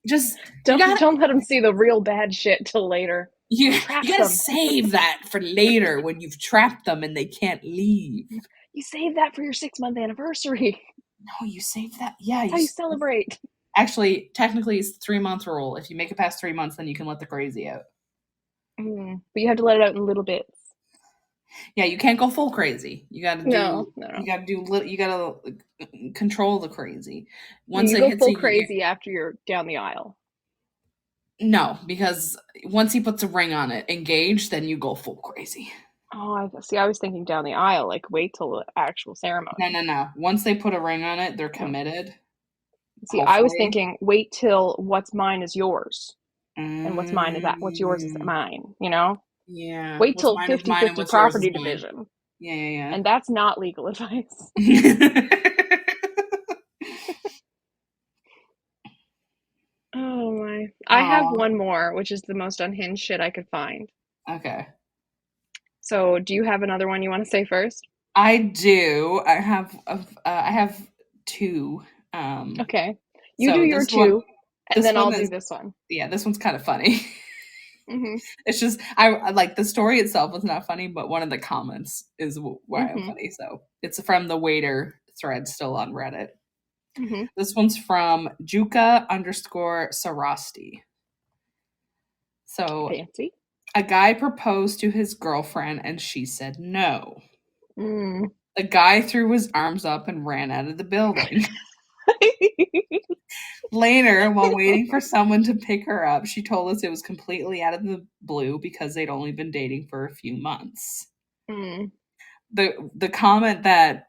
Just, you Don't gotta don't let them see the real bad shit till later. you Trap gotta them. save that for later when you've trapped them and they can't leave. You save that for your 6 month anniversary. No, you save that. Yeah, That's how you celebrate. actually technically it's 3 month rule. If you make it past 3 months, then you can let the crazy out. But you have to let it out in little bits. Yeah, you can't go full crazy. No, no, no. You gotta control the crazy. Once You it go hits a full year, crazy after you're down the aisle. no, because once he puts a ring on it, engaged, then you go full crazy. Oh, I see. I was thinking down the aisle, like wait till the actual No, ceremony. no, no. Once they put a ring on it, they're No. committed. See, I was Hopefully. thinking wait till what's mine is yours. And what's mine is that. What's yours is mine, you know? Yeah. Wait What's till mine is mine and 50-50 what's yours is property mine. division. Yeah. And that's not legal advice. Oh my. I have one more, which is the most unhinged shit I could find. Okay. So, do you have another one you want to say first? I do. I have two. Okay. You do So your this one, two, and then I'll do this one. yeah, this one's kind of funny. Mm-hmm. It's just I like the story itself was not funny, but one of the comments is why I'm funny. So it's from the waiter thread still on Reddit. Mm-hmm. This one's from Juka_Sarasti. So Fancy. a guy proposed to his girlfriend and she said no. Mm. The guy threw his arms up and ran out of the building. Later, while waiting for someone to pick her up, she told us it was completely out of the blue because they'd only been dating for a few months. Mm. The comment that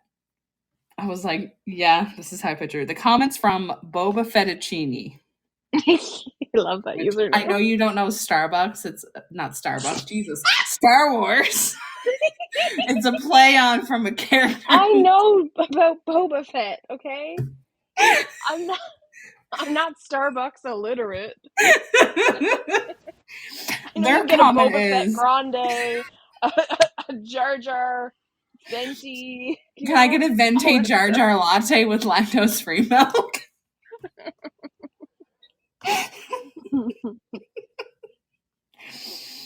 I was like, yeah, this is how I picture it. The comments from Boba Fettuccini. I love that username. I know you don't know Starbucks. It's not Starbucks. Jesus. Star Wars. It's a play on from a character. I know about Boba Fett, okay? I'm not Starbucks illiterate. I know Their you get a comment Boba Fett is grande, a Jar Jar venti. Can I get a venti Jar Jar latte with lactose-free milk?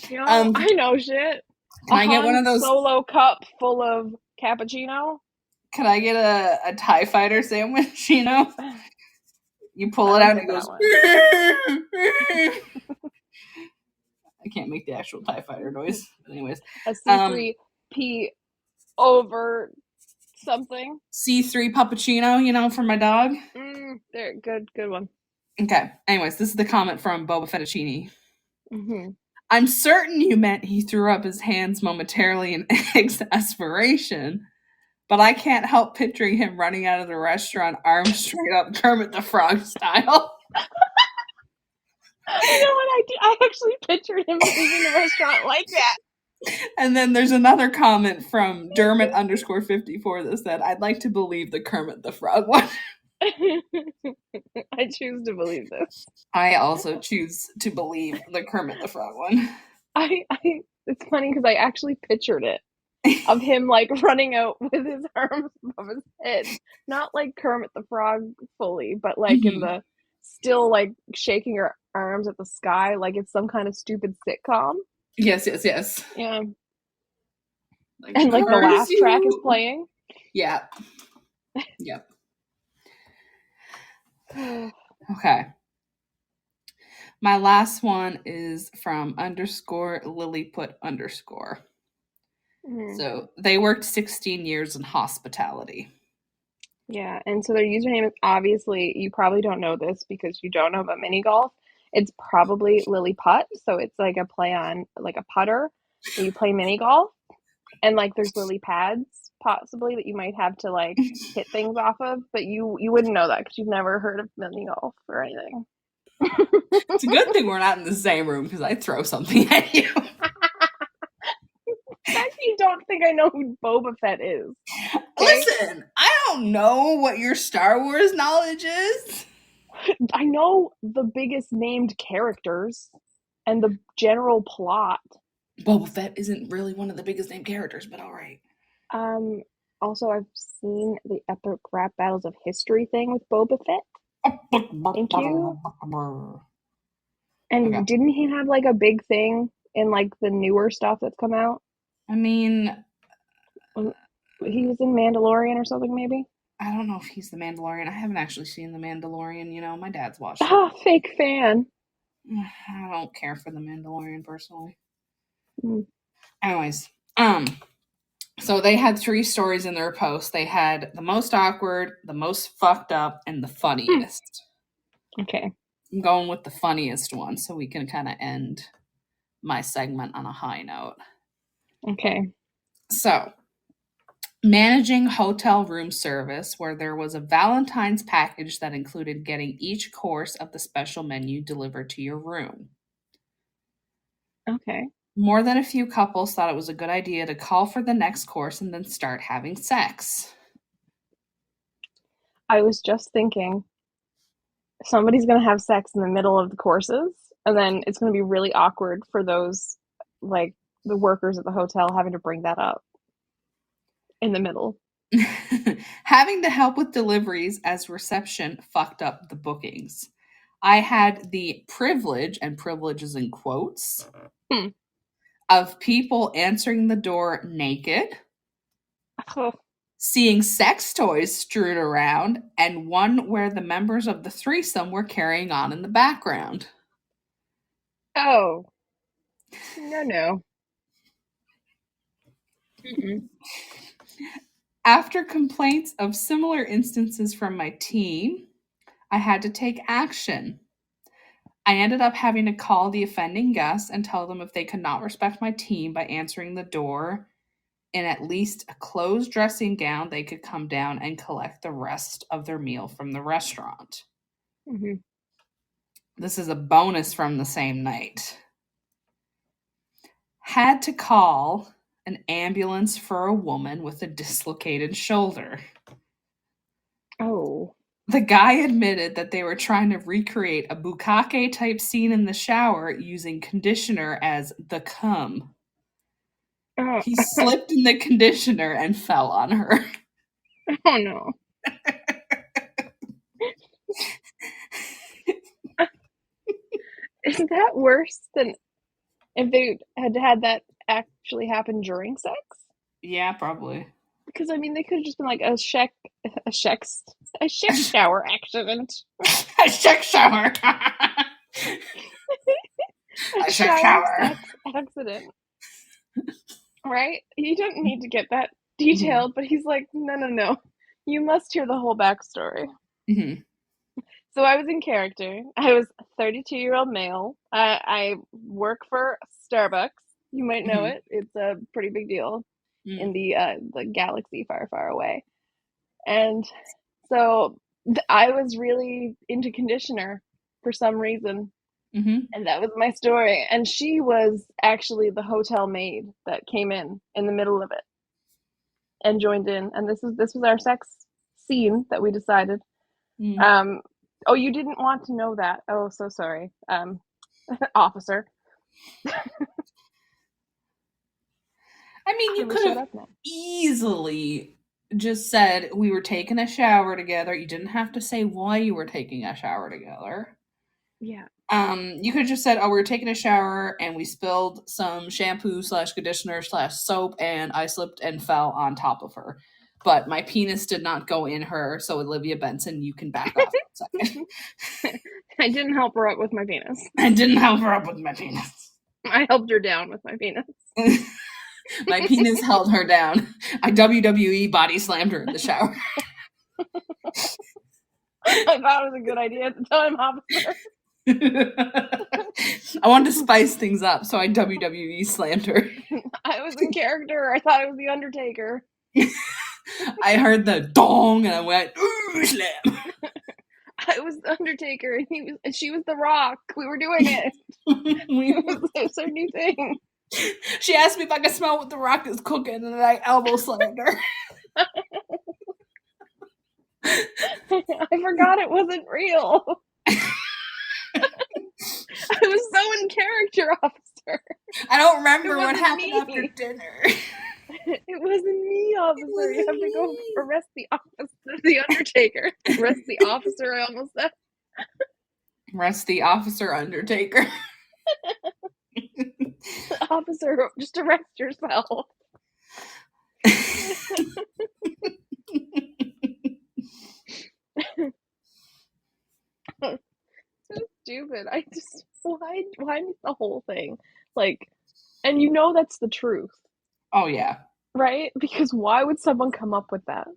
You know, I know shit. Can I get one of those Solo cup full of cappuccino? Can I get a TIE fighter sandwich, you know? You pull it out and it goes I can't make the actual TIE fighter noise. But anyways. A C3P over something. C3 puppuccino, you know, for my dog. There, good one. Okay. Anyways, this is the comment from Boba Fettuccini. Mm-hmm. I'm certain you meant he threw up his hands momentarily in exasperation, but I can't help picturing him running out of the restaurant, arms straight up, Kermit the Frog style. You know what I actually pictured him leaving the restaurant like that. And then there's another comment from Dermot_54 that said, I'd like to believe the Kermit the Frog one. I choose to believe this. I also choose to believe the Kermit the Frog one. It's funny because I actually pictured it of him like running out with his arms above his head. Not like Kermit the Frog fully, but like in the still like shaking your arms at the sky like it's some kind of stupid sitcom. Yes. Yeah. Like, and like the last track is playing. Yeah. Yep. Okay. My last one is from _Lilliput_. So they worked 16 years in hospitality. Yeah, and so their username is obviously, you probably don't know this because you don't know about mini golf. It's probably Lily Putt, so it's like a play on like a putter where you play mini golf, and like there's lily pads possibly that you might have to like hit things off of, but you wouldn't know that because you've never heard of mini golf or anything. It's a good thing we're not in the same room because I'd throw something at you. Actually, you don't think I know who Boba Fett is. Okay? Listen, I don't know what your Star Wars knowledge is. I know the biggest named characters and the general plot. Boba Fett isn't really one of the biggest named characters, but all right. Also, I've seen the epic rap battles of history thing with Boba Fett. Thank you. And okay. Didn't he have like a big thing in like the newer stuff that's come out? I mean, he was in Mandalorian or something, maybe? I don't know if he's the Mandalorian. I haven't actually seen the Mandalorian, you know. My dad's watched it. Ah, fake fan. I don't care for the Mandalorian personally. Mm. Anyways, so they had 3 stories in their post. They had the most awkward, the most fucked up, and the funniest. Okay. I'm going with the funniest one so we can kind of end my segment on a high note. Okay. So, managing hotel room service where there was a Valentine's package that included getting each course of the special menu delivered to your room. Okay. More than a few couples thought it was a good idea to call for the next course and then start having sex. I was just thinking somebody's going to have sex in the middle of the courses, and then it's going to be really awkward for those, like, the workers at the hotel having to bring that up in the middle. Having to help with deliveries as reception fucked up the bookings. I had the privilege, and privilege is in quotes, Hmm. of people answering the door naked, Oh, seeing sex toys strewn around, and one where the members of the threesome were carrying on in the background. oh. No. Mm-mm. After complaints of similar instances from my team, I had to take action. I ended up having to call the offending guests and tell them if they could not respect my team by answering the door in at least a closed dressing gown, they could come down and collect the rest of their meal from the restaurant. Mm-hmm. This is a bonus from the same night. Had to call an ambulance for a woman with a dislocated shoulder. Oh. The guy admitted that they were trying to recreate a bukkake type scene in the shower using conditioner as the cum. Oh. He slipped in the conditioner and fell on her. Oh no. Isn't that worse than if they had that actually happen during sex? Yeah, probably. Because I mean, they could have just been like a shower accident. A sex shower. A A sex shower shower. sex accident. Right? You don't need to get that detailed, but he's like, no. You must hear the whole backstory. Mm-hmm. So I was in character. I was a 32-year-old male. I work for Starbucks. You might know Mm-hmm. it. It's a pretty big deal in the galaxy far, far away. And so I was really into conditioner for some reason, Mm-hmm. and that was my story. And she was actually the hotel maid that came in the middle of it and joined in. And this was our sex scene that we decided. Mm-hmm. Oh, you didn't want to know that. Oh, so sorry, officer. I mean, I you will could shut have up now. easily just said we were taking a shower together. You didn't have to say why you were taking a shower together. Yeah. You could have just said, "Oh, we were taking a shower and we spilled some shampoo / conditioner / soap, and I slipped and fell on top of her. But my penis did not go in her, so Olivia Benson, you can back off for a second." I didn't help her up with my penis. I didn't help her up with my penis. I helped her down with my penis. My penis held her down. I WWE body slammed her in the shower. I thought it was a good idea at the time, officer. I wanted to spice things up, so I WWE slammed her. I was in character. I thought it was the Undertaker. I heard the dong and I went, ooh, slam. I was the Undertaker and she was the Rock. We were doing it. It was our new thing. She asked me if I could smell what the Rock is cooking, and then I elbow slammed her. I forgot it wasn't real. I was so in character, officer. I don't remember what wasn't happened me. after dinner. It wasn't me, officer. wasn't You have to go me. arrest the officer, the Undertaker. Arrest the officer, I almost said. Rest the officer Undertaker. Officer, just arrest yourself. So stupid. I just why the whole thing? Like, and you know that's the truth, Oh yeah. right? Because why would someone come up with that?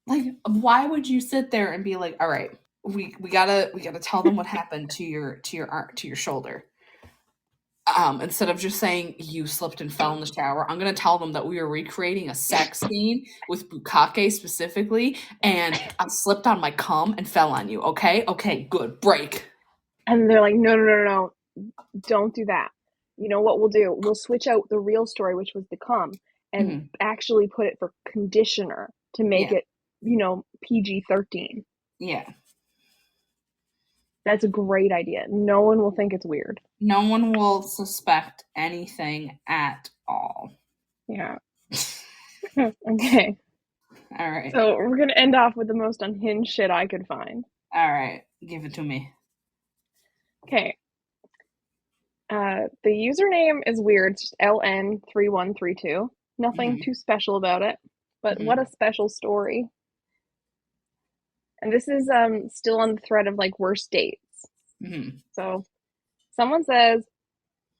Like, why would you sit there and be like, all right, we gotta tell them what happened to your shoulder. Instead of just saying you slipped and fell in the shower, I'm gonna tell them that we are recreating a sex scene with bukkake specifically, and I slipped on my cum and fell on you. Okay, good, break. And they're like, no, don't do that. you know what we'll do? We'll switch out the real story, which was the cum, and actually put it for conditioner to make it, PG-13. Yeah. That's a great idea. No one will think it's weird. No one will suspect anything at all. Yeah. Okay. All right. So we're going to end off with the most unhinged shit I could find. All right. Give it to me. Okay. The username is weird. It's just LN3132. Nothing too special about it. But what a special story. And this is still on the thread of like worst dates. So someone says,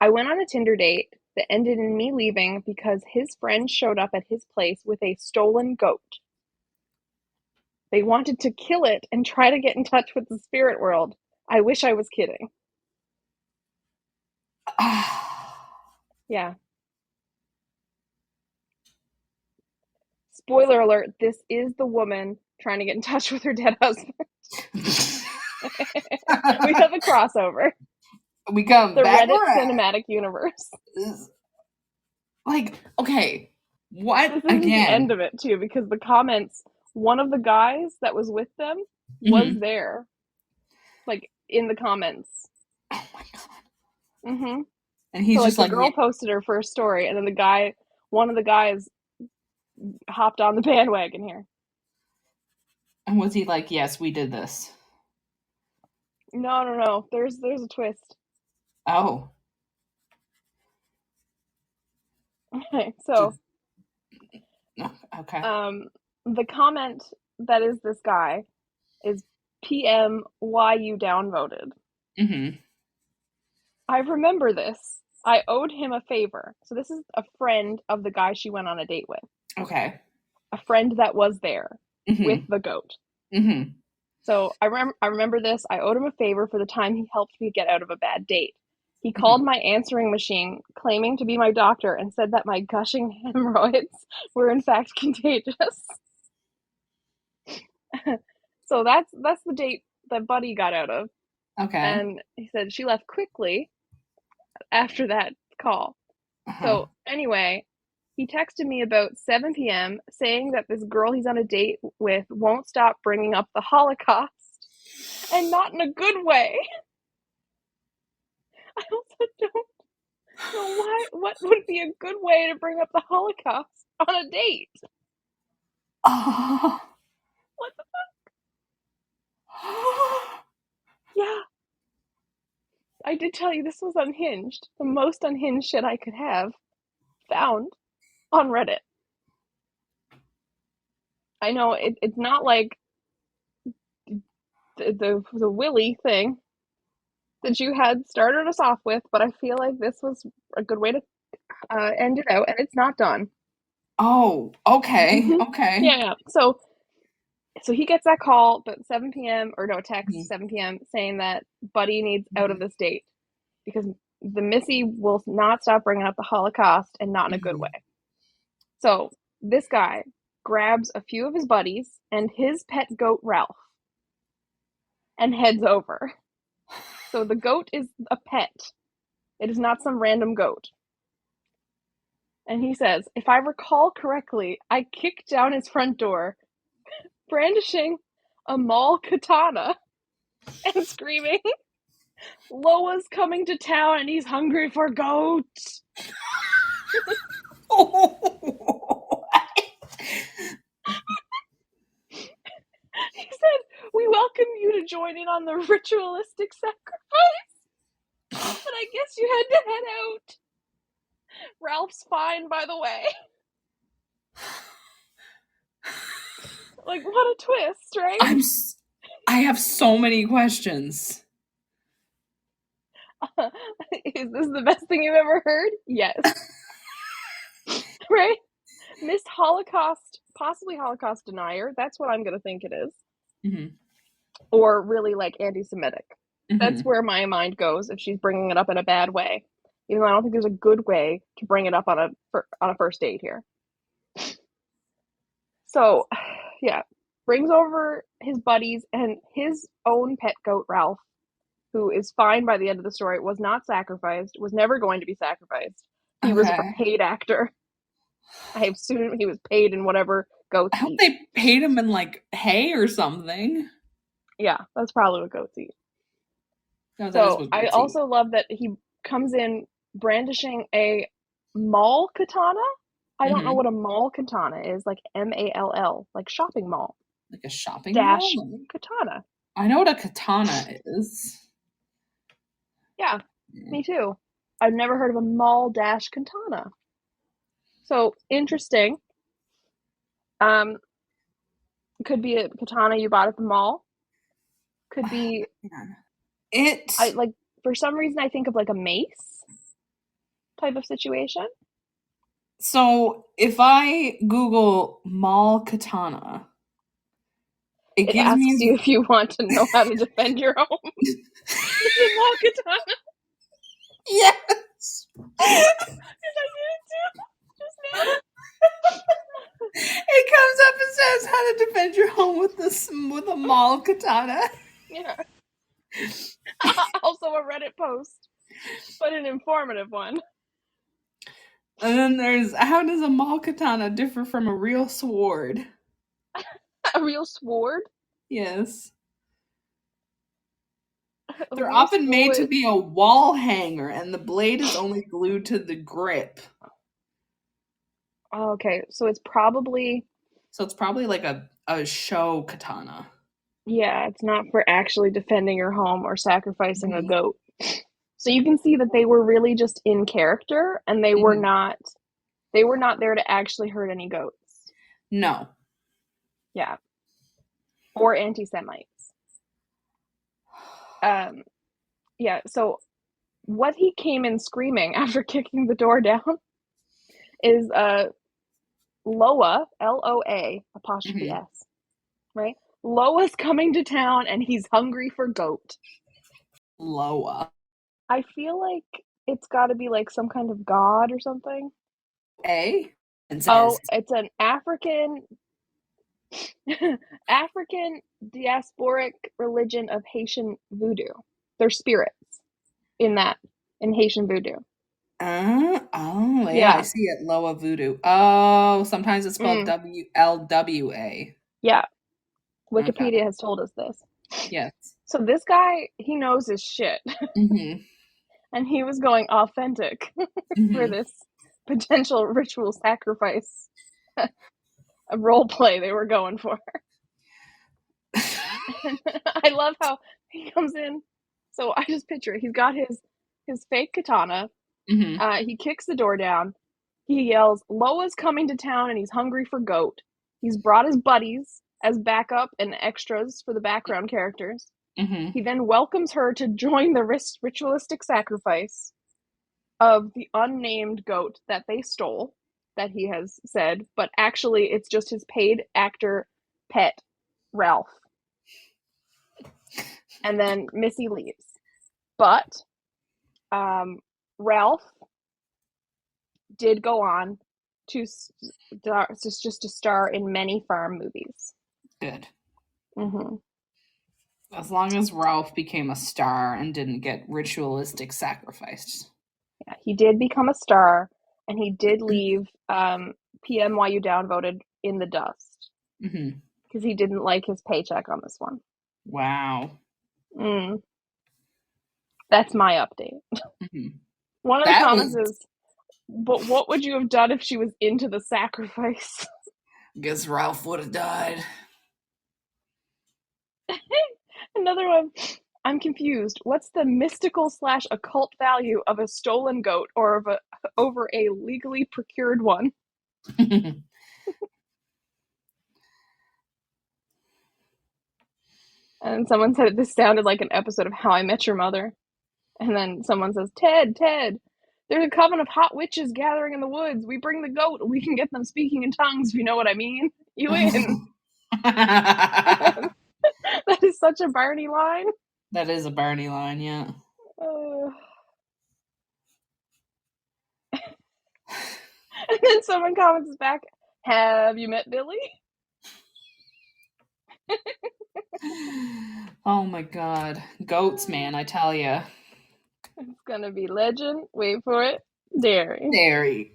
I went on a Tinder date that ended in me leaving because his friend showed up at his place with a stolen goat. They wanted to kill it and try to get in touch with the spirit world. I wish I was kidding. Yeah. Spoiler alert, this is the woman trying to get in touch with her dead husband. We have a crossover. We come the back Reddit around. cinematic universe. Like, okay, what This isn't the end of it too, because the comments, one of the guys that was with them was there, like in the comments. Oh my god. And he's so, just like the girl posted her first story, and then one of the guys hopped on the bandwagon here. And was he like, yes, we did this? No. There's a twist. Oh. Okay, so okay. The comment that is this guy is PM why you downvoted. I remember this. I owed him a favor. So this is a friend of the guy she went on a date with. Okay. A friend that was there with the goat. So I remember this. I owed him a favor for the time he helped me get out of a bad date. He called my answering machine, claiming to be my doctor, and said that my gushing hemorrhoids were in fact contagious. So that's the date that Buddy got out of. Okay. And he said she left quickly after that call. So anyway, he texted me about 7 p.m. saying that this girl he's on a date with won't stop bringing up the Holocaust, and not in a good way. I also don't know what would be a good way to bring up the Holocaust on a date. Oh. What the fuck? Yeah. I did tell you this was unhinged. The most unhinged shit I could have found on Reddit. I know it's not like the Willy thing that you had started us off with, but I feel like this was a good way to end it out, and it's not done. Oh, okay. Okay. Yeah. So he gets that call at 7 p.m. or no, text 7 p.m. saying that Buddy needs out of this date because the Missy will not stop bringing up the Holocaust, and not in a good way. So this guy grabs a few of his buddies and his pet goat Ralph and heads over. So the goat is a pet. It is not some random goat. And he says, if I recall correctly, I kicked down his front door, brandishing a mall katana and screaming, Loa's coming to town and he's hungry for goat. He said, we welcome you to join in on the ritualistic sacrifice, but I guess you had to head out. Ralph's fine, by the way. Like, what a twist, right? I have so many questions. Is this the best thing you've ever heard? Yes. Right? Miss Holocaust, possibly Holocaust denier. That's what I'm going to think it is. Or really like anti-Semitic. That's where my mind goes if she's bringing it up in a bad way. Even though I don't think there's a good way to bring it up on a first date here. So, yeah, brings over his buddies and his own pet goat Ralph, who is fine by the end of the story, was not sacrificed, was never going to be sacrificed. He was a Okay. paid actor. I assume he was paid in whatever goats I hope eat. they paid him in like hay or something. Yeah, that's probably what goats eat. No, that is So what I goats eat. also love that he comes in brandishing a mall katana. I don't know Mm-hmm. what a mall katana is, like MALL, like shopping mall Like a shopping dash mall? katana. I know what a katana is. Yeah, me too. I've never heard of a mall dash katana. So interesting. Um, could be a katana you bought at the mall. Could be Man. I like for some reason I think of like a mace type of situation. So if I Google mall katana, it It gives asks you me if you want to know how to defend your home with a mall katana. yes. Because I did it too just now. It comes up and says how to defend your home with a mall katana. Yeah. Also a Reddit post, but an informative one. And then there's how does a mall katana differ from a real sword? A real sword. Yes. A They're real often made to sword. be a wall hanger and the blade is only glued to the grip. Oh, okay, so it's probably So it's probably like a show katana. yeah, it's not for actually defending your home or sacrificing a Mm-hmm. goat. So you can see that they were really just in character and Mm-hmm. they were not there to actually hurt any goats. No. Yeah. Or anti-Semites. Yeah, so what he came in screaming after kicking the door down is Loa, Loa apostrophe Mm-hmm. S, right? Loa's coming to town and he's hungry for goat. Loa. I feel like it's got to be like some kind of god or something. A and Oh, says. it's an African diasporic religion of Haitian voodoo. They're spirits in that in Haitian voodoo. Oh, yeah, I Yeah. see it. Loa voodoo. Oh, sometimes it's spelled Mm, WLWA. yeah. Okay. Wikipedia has told us this. Yes. So this guy, he knows his shit. Mm-hmm. And he was going authentic for Mm-hmm. this potential ritual sacrifice. A role play they were going for. And I love how he comes in. So I just picture it. He's got his fake katana. Mm-hmm. He kicks the door down. He yells, "Loa's coming to town and he's hungry for goat." He's brought his buddies as backup and extras for the background characters. Mm-hmm. He then welcomes her to join the ritualistic sacrifice of the unnamed goat that they stole, that he has said, but actually it's just his paid actor pet, Ralph. And then Missy leaves. But Ralph did go on to star in many farm movies. Good. Mm-hmm. As long as Ralph became a star and didn't get ritualistic sacrificed. Yeah, he did become a star, and he did leave PMYU downvoted in the dust Mm-hmm. because he didn't like his paycheck on this one. Wow. That's my update. Mm-hmm. One of the That comments was, is, "But what would you have done if she was into the sacrifice?" I guess Ralph would have died. Another one. I'm confused. What's the mystical / occult value of a stolen goat or of over a legally procured one? And someone said this sounded like an episode of How I Met Your Mother. And then someone says, Ted, there's a coven of hot witches gathering in the woods. We bring the goat. We can get them speaking in tongues, if you know what I mean. You win. That is such a Barney line. That is a Barney line, yeah. And then someone comments back, "Have you met Billy?" Oh my god. Goats, man, I tell ya. It's gonna be legend. Wait for it. Dairy. Dairy.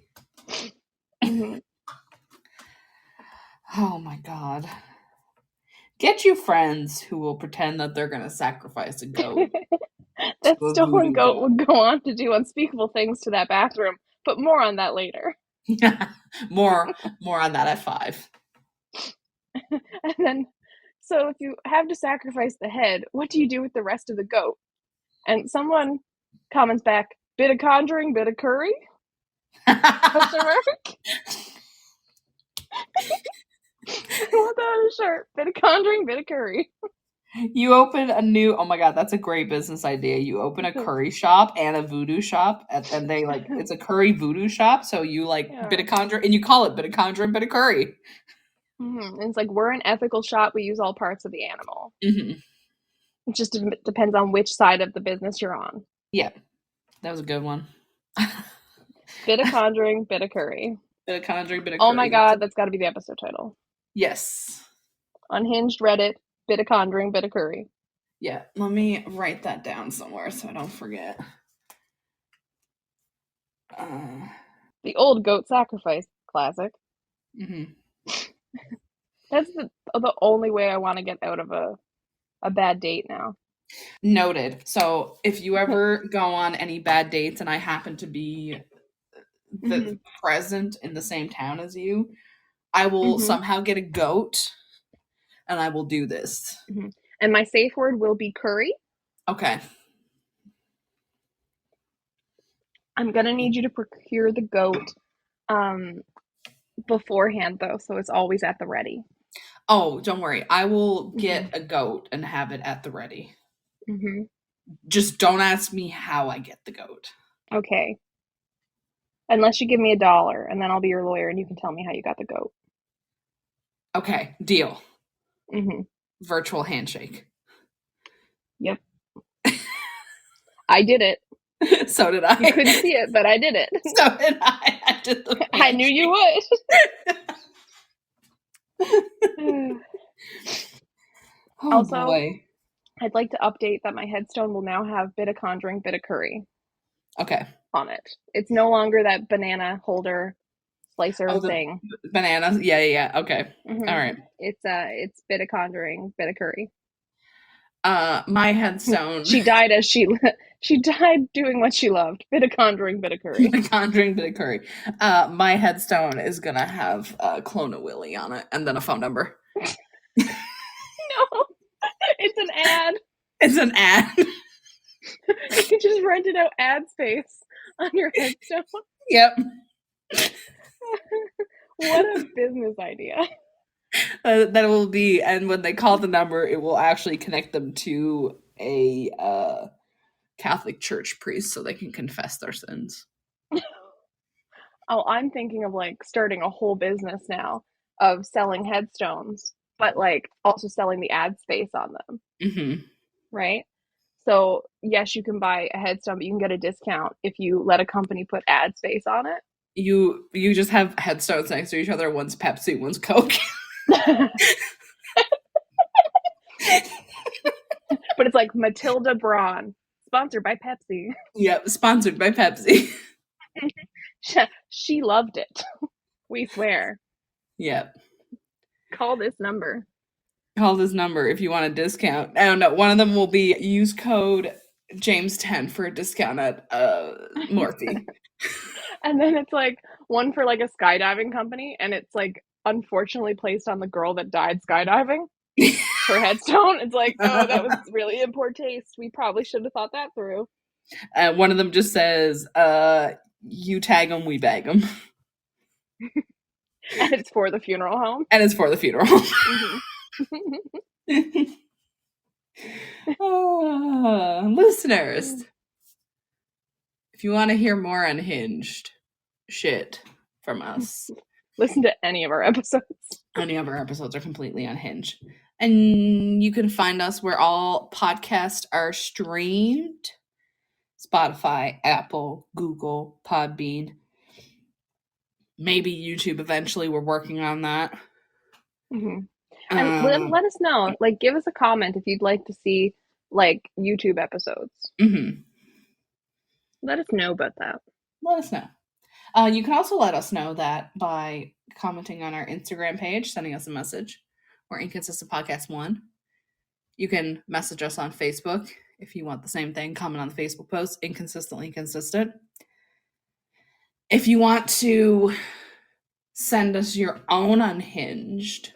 hmm Oh my god. Get you friends who will pretend that they're gonna sacrifice a goat to That a stolen voodoo goat doll. would go on to do unspeakable things to that bathroom, but more on that later. more on that at 5. And then, so if you have to sacrifice the head, what do you do with the rest of the goat? And someone comments back, bit of conjuring, bit of curry? Question mark? I want that on a shirt. Bit of conjuring, bit of curry. You open a new, oh my god, that's a great business idea. You open a curry shop and a voodoo shop, and they like, it's a curry voodoo shop. So you like Yeah. bit of conjure, and you call it bit of conjure and bit of curry. And it's like, we're an ethical shop. We use all parts of the animal. Mm-hmm. It just depends on which side of the business you're on. Yeah, that was a good one. Bit of conjuring, bit of curry. Bit of conjuring, bit of curry. Oh my god, that's got to be the episode title. Yes. Unhinged Reddit, bit of conjuring, bit of curry. Yeah, let me write that down somewhere so I don't forget. The old goat sacrifice classic. Mm-hmm. That's the only way I want to get out of a bad date now. Noted. So if you ever go on any bad dates and I happen to be present in the same town as you, I will somehow get a goat and I will do this. And my safe word will be curry. Okay. I'm going to need you to procure the goat beforehand, though, so it's always at the ready. Oh, don't worry. I will get a goat and have it at the ready. Just don't ask me how I get the goat. Okay. Unless you give me $1, and then I'll be your lawyer and you can tell me how you got the goat. Okay, deal. Mm-hmm. Virtual handshake. Yep. I did it. So did I. You couldn't see it, but I did it. So did I. I did the handshake. I knew you would. Oh, also, boy. I'd like to update that my headstone will now have bit of conjuring, bit of curry. Okay. On it. It's no longer that banana holder slicer thing. Bananas. Yeah. Okay. All right. It's bit of conjuring, bit of curry. My headstone. She died as she died doing what she loved. Bit of conjuring, bit of curry. Bit of conjuring, bit of curry. My headstone is gonna have Clone a Willy on it and then a phone number. No, it's an ad. It's an ad. You just rented out ad space on your headstone. Yep. What a business idea. That will be, and when they call the number, it will actually connect them to a Catholic church priest so they can confess their sins. Oh, I'm thinking of like starting a whole business now of selling headstones, but like also selling the ad space on them. Mm-hmm. Right? So yes, you can buy a headstone, but you can get a discount if you let a company put ad space on it. You just have headstones next to each other. One's Pepsi, one's Coke. But it's like Matilda Braun, sponsored by Pepsi. Yep, sponsored by Pepsi. She loved it. We swear. Yep. Call this number. Call this number if you want a discount. I don't know. One of them will be use code James10 for a discount at Morphe. And then it's like one for like a skydiving company, and it's like unfortunately placed on the girl that died skydiving. Her headstone. It's like, oh, that was really in poor taste. We probably should have thought that through. One of them just says, you tag them, we bag them. And it's for the funeral home. And it's for the funeral home. Listeners, if you want to hear more unhinged shit from us, listen to any of our episodes. Any of our episodes are completely unhinged. And you can find us where all podcasts are streamed. Spotify, Apple, Google, Podbean. Maybe YouTube eventually. We're working on that. And let us know. Like, give us a comment if you'd like to see like YouTube episodes. Mm-hmm. Let us know about that. Let us know. You can also let us know that by commenting on our Instagram page, sending us a message. We're Inconsistent Podcast 1. You can message us on Facebook if you want the same thing. Comment on the Facebook post, Inconsistently Consistent. If you want to send us your own Unhinged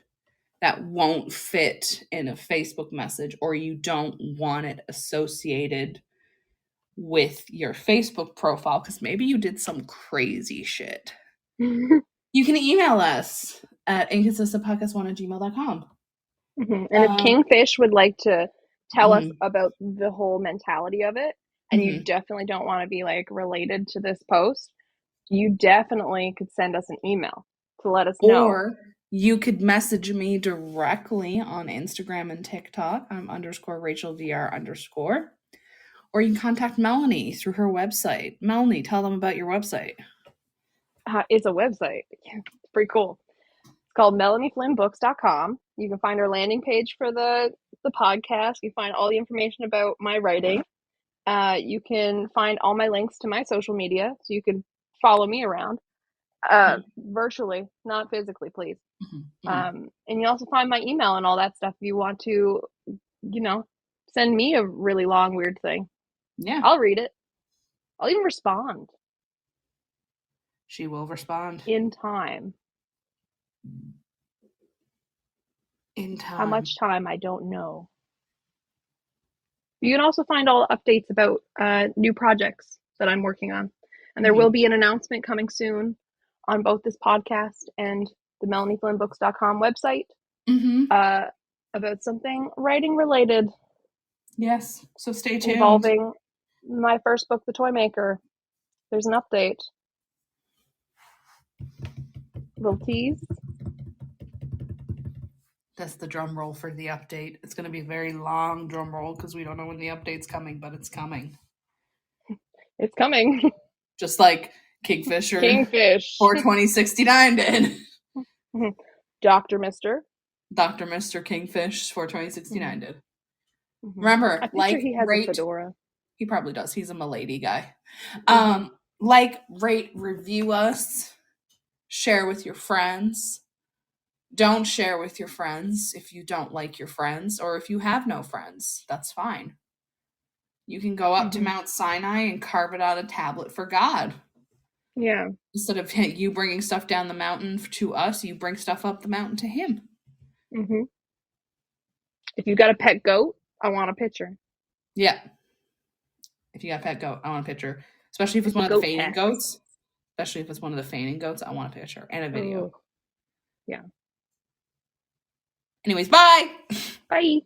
that won't fit in a Facebook message, or you don't want it associated with your Facebook profile because maybe you did some crazy shit, you can email us at inconsistentpodcast1@gmail.com. And if Kingfish would like to tell us about the whole mentality of it, and you definitely don't want to be like related to this post, you definitely could send us an email to let us know. Or you could message me directly on Instagram and TikTok. I'm _RachelDR_. Or you can contact Melanie through her website. Melanie, tell them about your website. It's a website. It's pretty cool. It's called MelanieFlynnBooks.com. You can find our landing page for the podcast. You find all the information about my writing. You can find all my links to my social media, so you can follow me around virtually, not physically, please. And you also find my email and all that stuff if you want to, send me a really long, weird thing. Yeah. I'll read it. I'll even respond. She will respond. In time. In time. How much time, I don't know. You can also find all updates about new projects that I'm working on. And there will be an announcement coming soon on both this podcast and the MelanieFlynnBooks.com website about something writing related. Yes, so stay tuned. Involving my first book, The Toy Maker. There's an update. Little tease. That's the drum roll for the update. It's going to be a very long drum roll because we don't know when the update's coming, but it's coming. It's coming. Just like Kingfish 42069 did. Dr. Mr. Kingfish 42069 did. Remember, I picture he has a fedora. He probably does. He's a milady guy. Rate, review us, share with your friends. Don't share with your friends if you don't like your friends, or if you have no friends. That's fine. You can go up to Mount Sinai and carve it out a tablet for God. Yeah. Instead of you bringing stuff down the mountain to us, you bring stuff up the mountain to him. If you got a pet goat, I want a picture. Yeah. If you got a pet goat, I want a picture. Especially if it's one of the fainting goats. Especially if it's one of the fainting goats, I want a picture and a video. Yeah. Anyways, bye! Bye!